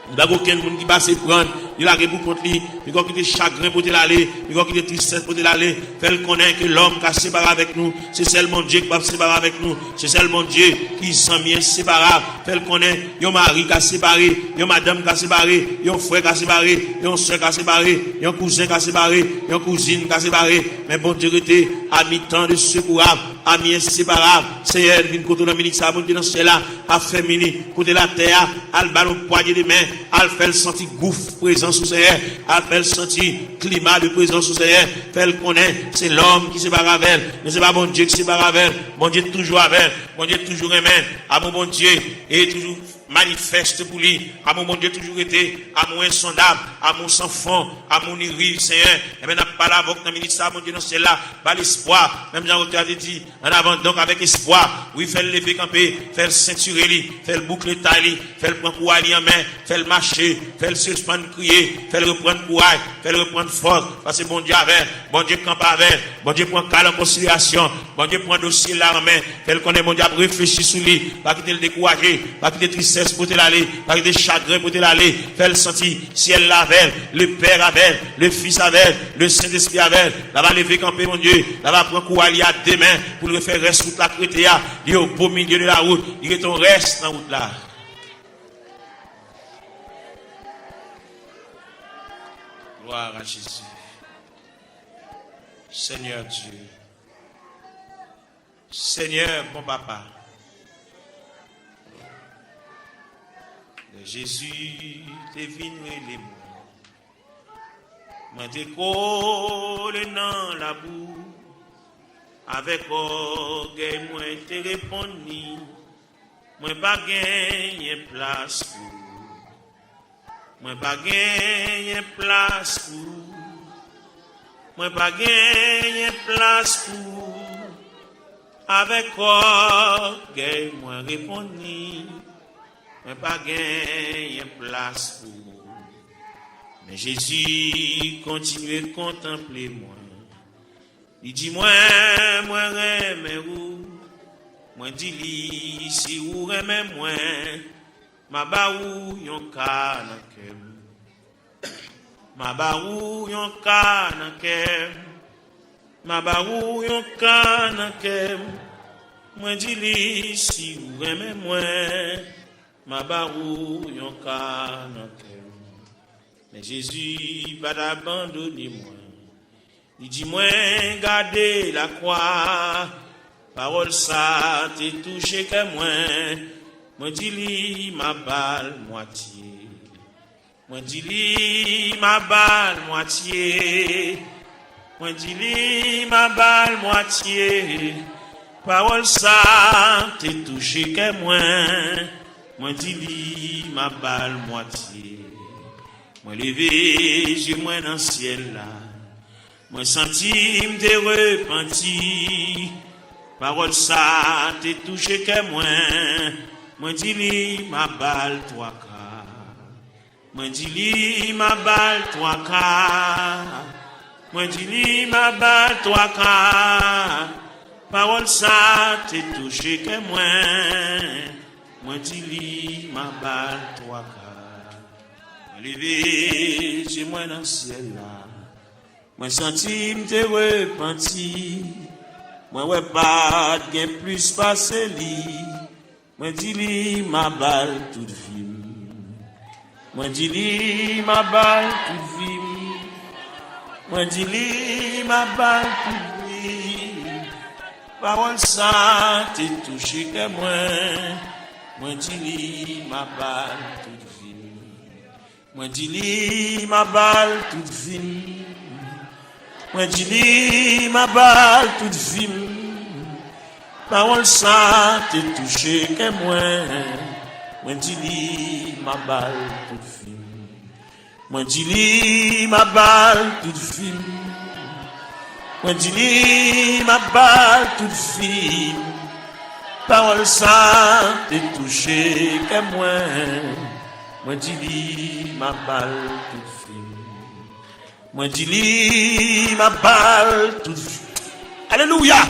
Il n'y a aucun monde qui va se prendre. Il a pour contre lui. Il y a des chagrins pour l'aller. Il y a des tristesses pour l'aller. Fait connaître que l'homme qui a séparé avec nous, c'est seulement Dieu qui va séparer avec nous. C'est seulement Dieu qui s'en vient séparer. Fait connaître, il y a un mari qui a séparé. Il y a madame qui a séparé. Il y a un frère qui a séparé. Il y a un soeur qui a séparé. Il y a un cousin qui a séparé. Il y a une cousine qui a séparé. Mais bon Dieu était à mi-temps de secourable. Amis inséparables, Seigneur, vient côté dans ministre, mon Dieu, dans cela, a fait mini, côté la terre, al ballon poignée de main, al fait le sentir gouffre présence sous Seigneur, al fait le sentir climat de présence sous Seigneur, fait le connaître, c'est l'homme qui sépare avec elle, mais c'est pas mon Dieu qui sépare avec elle, mon Dieu toujours avec elle, mon Dieu toujours aimé, à mon bon Dieu, et toujours manifeste pour lui, à mon bon Dieu toujours été, à mon insondable, à mon sans fond, à mon irrive, Seigneur, et bien, n'a pas la voix dans le ministère, mon Dieu, dans cela, pas l'espoir, même Jean-Auté a dit, en avant, donc avec espoir, oui, fait le lever camper, fait le ceinturer, fait le boucler taille, fait le prendre courage en main, fait le marcher, fait le suspendre crier, fait le reprendre courage, fait le reprendre force, parce que bon Dieu avec, bon Dieu campe avec, bon Dieu prend calme en considération, bon Dieu prend dossier là en main, fait le connaître, bon Dieu réfléchir sur lui, pas quitter le décourager, pas quitter tristesse pour te l'aller, pas quitter chagrin pour te l'aller, fait le sentir, ciel avec, le Père avec, le Fils avec, le Saint-Esprit avec, là va lever camper mon Dieu, là va prendre courage à deux mains, pour le faire reste toute la chrétienne, il est au beau milieu de la route, il est ton reste dans la route là. Gloire à Jésus. Seigneur Dieu. Seigneur, mon papa. Jésus, t'es venu les mots. Moi, t'es collé dans la boue. Avec orgueil, moi, t'es répondu. Moi, pas gagné place pour. Moi, pas gagné place pour. Moi, pas gagné place pour. Avec orgueil, moi, répondu. Moi, pas gagné place pour. Mais Jésus continue de contempler moi. Il dit, moi, remets où. Moi, dis-lui, si vous remets moi. Ma baou yon kanakem. Ma baou yon kanakem. Ma baou yon kanakem. Moi dis-lui si vous aimez moi. Ma baou yon kanakem. Mais Jésus va d'abandonner moi. Il dit moi gardez la croix. Parole ça t'est touché que moi dis li ma balle moitié. Moi dis li ma balle moitié. Moi dis li ma balle moitié. Parole ça t'est touché que moi dis li ma balle moitié. Moi levé, j'ai moins dans le ciel là. Moi senti m'te repenti. Parole ça t'est touché que moi dis li ma balle toi ka. Moi dis li ma balle toi ka. Moi dis li ma balle toi ka. Parole ça t'est touché que moi dis li ma balle toi ka. Levé, j'ai moins dans le ciel là. Moi senti m'te repenti. Moi ouais pas de plus passé li. Moi dis li ma balle toute vie. Moi dis li ma balle toute vie. Moi dis li ma balle toute vie. Parole ça t'es touché que moi dis li ma balle toute vie. Moi dis li ma balle toute vie. Moi dis li ma balle toute vie. Parole ça t'es touché que moi dis li ma balle toute vie. Moi dis li ma balle toute vie. Moi dis li ma balle toute vie. Parole ça t'es touché que moi dis li ma balle toute vie. Moi dis li ma balle toute vie. Alléluia.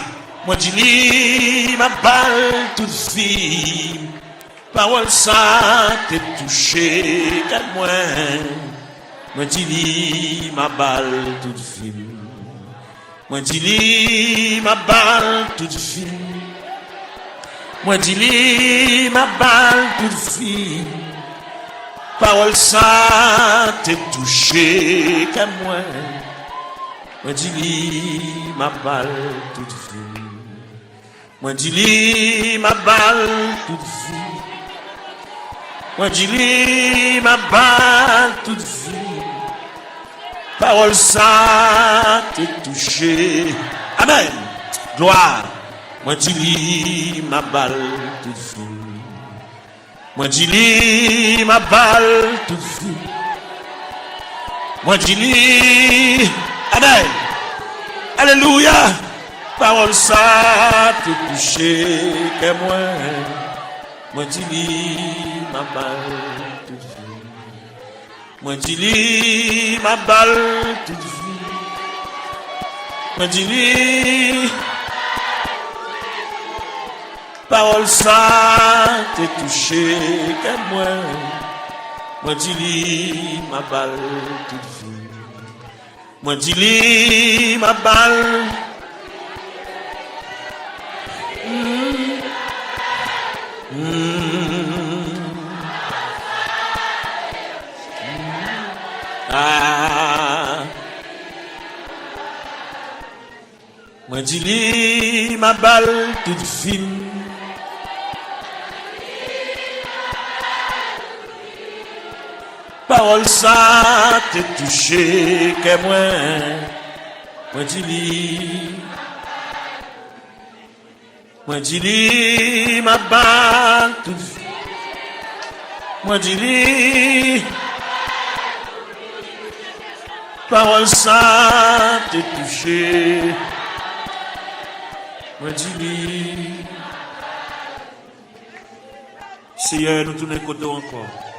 Moi dis li ma balle toute vie. Parole ça t'es touché qu'à moi dis li ma balle toute vie. Moi dis li ma balle toute vie. Moi dis li ma balle toute vie. Parole ça t'es touché qu'à moi dis li ma balle toute vie. Moi dis li ma balle toute vie. Moi dis li ma balle toute vie. Parole ça t'es touché. Amen. Gloire. Moi dis li ma balle toute vie. Moi dis li ma balle toute vie. Moi dis li. Amen. Alléluia. Parole ça te touché que moi dis li ma balle toute vie. Moi dis li ma balle toute vie. Moi dis li. Parole ça te touché que moi dis li ma balle toute vie. Moi dis li ma balle. Moi dis li ma balle toute fine. Parole ça te touché que moi dis li. Moi dis li ma balle toute fine. Moi dis li. Parole ça te touché. Moi dis li. Seigneur, nous tournons côté encore.